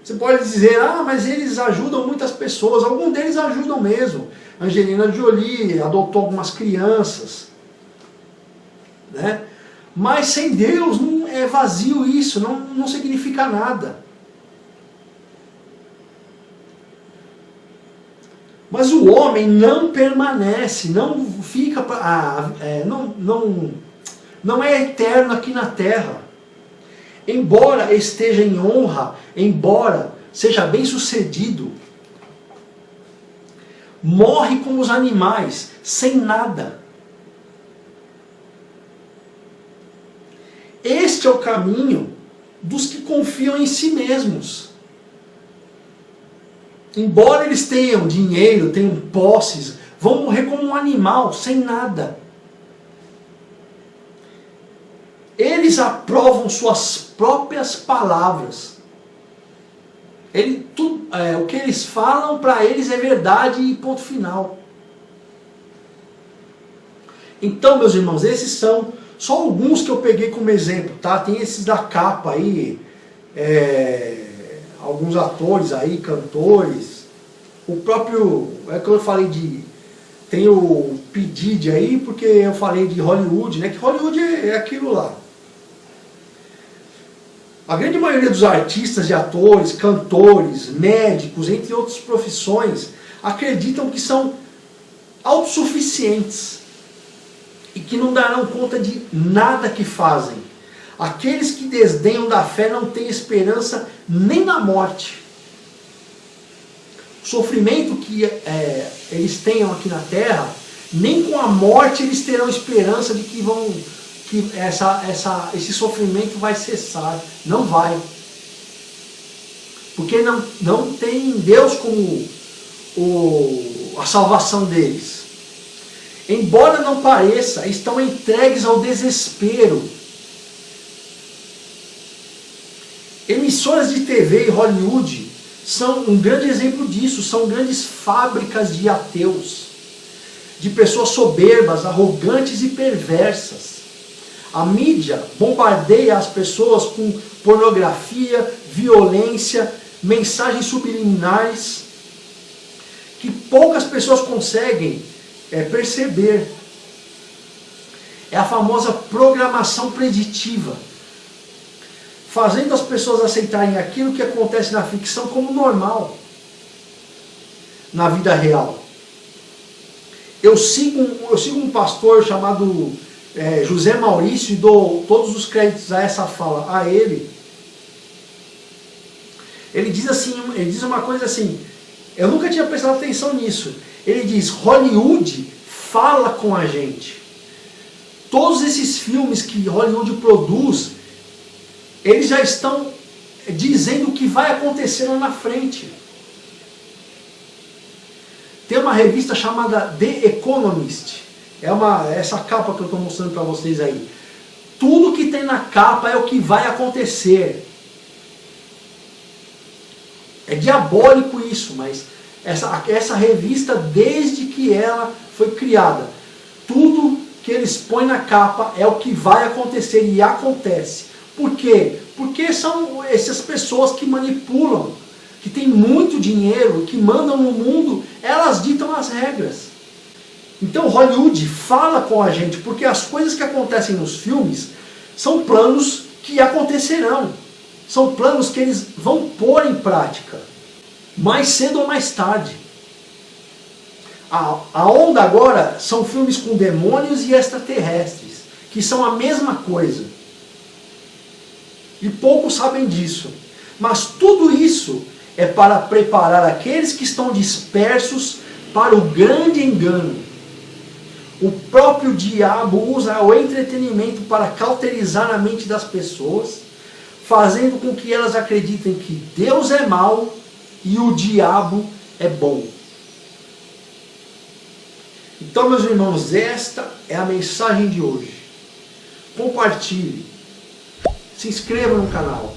Você pode dizer, mas eles ajudam muitas pessoas. Alguns deles ajudam mesmo. Angelina Jolie adotou algumas crianças. Né? Mas sem Deus não é vazio isso, não significa nada. Mas o homem não permanece, não fica, não é eterno aqui na terra. Embora esteja em honra, embora seja bem sucedido, morre como os animais, sem nada. Este é o caminho dos que confiam em si mesmos. Embora eles tenham dinheiro, tenham posses, vão morrer como um animal, sem nada. Eles aprovam suas próprias palavras. O que eles falam para eles é verdade e ponto final. Então, meus irmãos, esses são só alguns que eu peguei como exemplo, tá? Tem esses da capa aí, alguns atores aí, cantores, o próprio, que eu falei tem o P. Diddy aí, porque eu falei de Hollywood, né? Que Hollywood é aquilo lá. A grande maioria dos artistas e atores, cantores, médicos, entre outras profissões, acreditam que são autossuficientes e que não darão conta de nada que fazem. Aqueles que desdenham da fé não têm esperança nem na morte. O sofrimento que eles tenham aqui na terra, nem com a morte eles terão esperança de que esse sofrimento vai cessar. Não vai. Porque não tem Deus como a salvação deles. Embora não pareça, estão entregues ao desespero. Emissoras de TV e Hollywood são um grande exemplo disso. São grandes fábricas de ateus, de pessoas soberbas, arrogantes e perversas. A mídia bombardeia as pessoas com pornografia, violência, mensagens subliminares que poucas pessoas conseguem perceber. É a famosa programação preditiva, fazendo as pessoas aceitarem aquilo que acontece na ficção como normal na vida real. Eu sigo um pastor chamado José Maurício e dou todos os créditos a essa fala a ele. Ele diz uma coisa assim, eu nunca tinha prestado atenção nisso. Ele diz: Hollywood fala com a gente. Todos esses filmes que Hollywood produz, eles já estão dizendo o que vai acontecer lá na frente. Tem uma revista chamada The Economist. Essa capa que eu estou mostrando para vocês aí. Tudo que tem na capa é o que vai acontecer. É diabólico isso, mas essa revista, desde que ela foi criada, tudo que eles põem na capa é o que vai acontecer e acontece. Por quê? Porque são essas pessoas que manipulam, que têm muito dinheiro, que mandam no mundo, elas ditam as regras. Então Hollywood fala com a gente, porque as coisas que acontecem nos filmes são planos que acontecerão. São planos que eles vão pôr em prática, mais cedo ou mais tarde. A onda agora são filmes com demônios e extraterrestres, que são a mesma coisa. E poucos sabem disso. Mas tudo isso é para preparar aqueles que estão dispersos para o grande engano. O próprio diabo usa o entretenimento para cauterizar a mente das pessoas, fazendo com que elas acreditem que Deus é mau e o diabo é bom. Então, meus irmãos, esta é a mensagem de hoje. Compartilhe. Se inscreva no canal.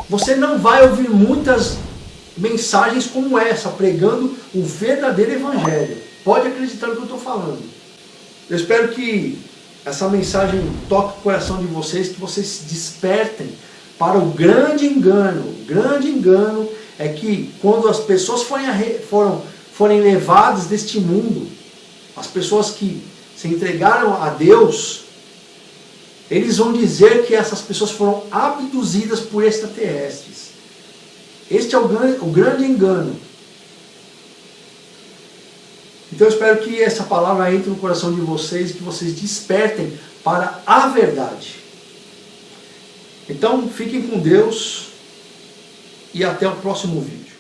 Você não vai ouvir muitas mensagens como essa, pregando o verdadeiro evangelho. Pode acreditar no que eu estou falando. Eu espero que essa mensagem toque o coração de vocês, que vocês se despertem para o grande engano. O grande engano é que quando as pessoas forem levadas deste mundo, as pessoas que se entregaram a Deus, eles vão dizer que essas pessoas foram abduzidas por extraterrestres. Este é o grande engano. Então eu espero que essa palavra entre no coração de vocês, que vocês despertem para a verdade. Então fiquem com Deus e até o próximo vídeo.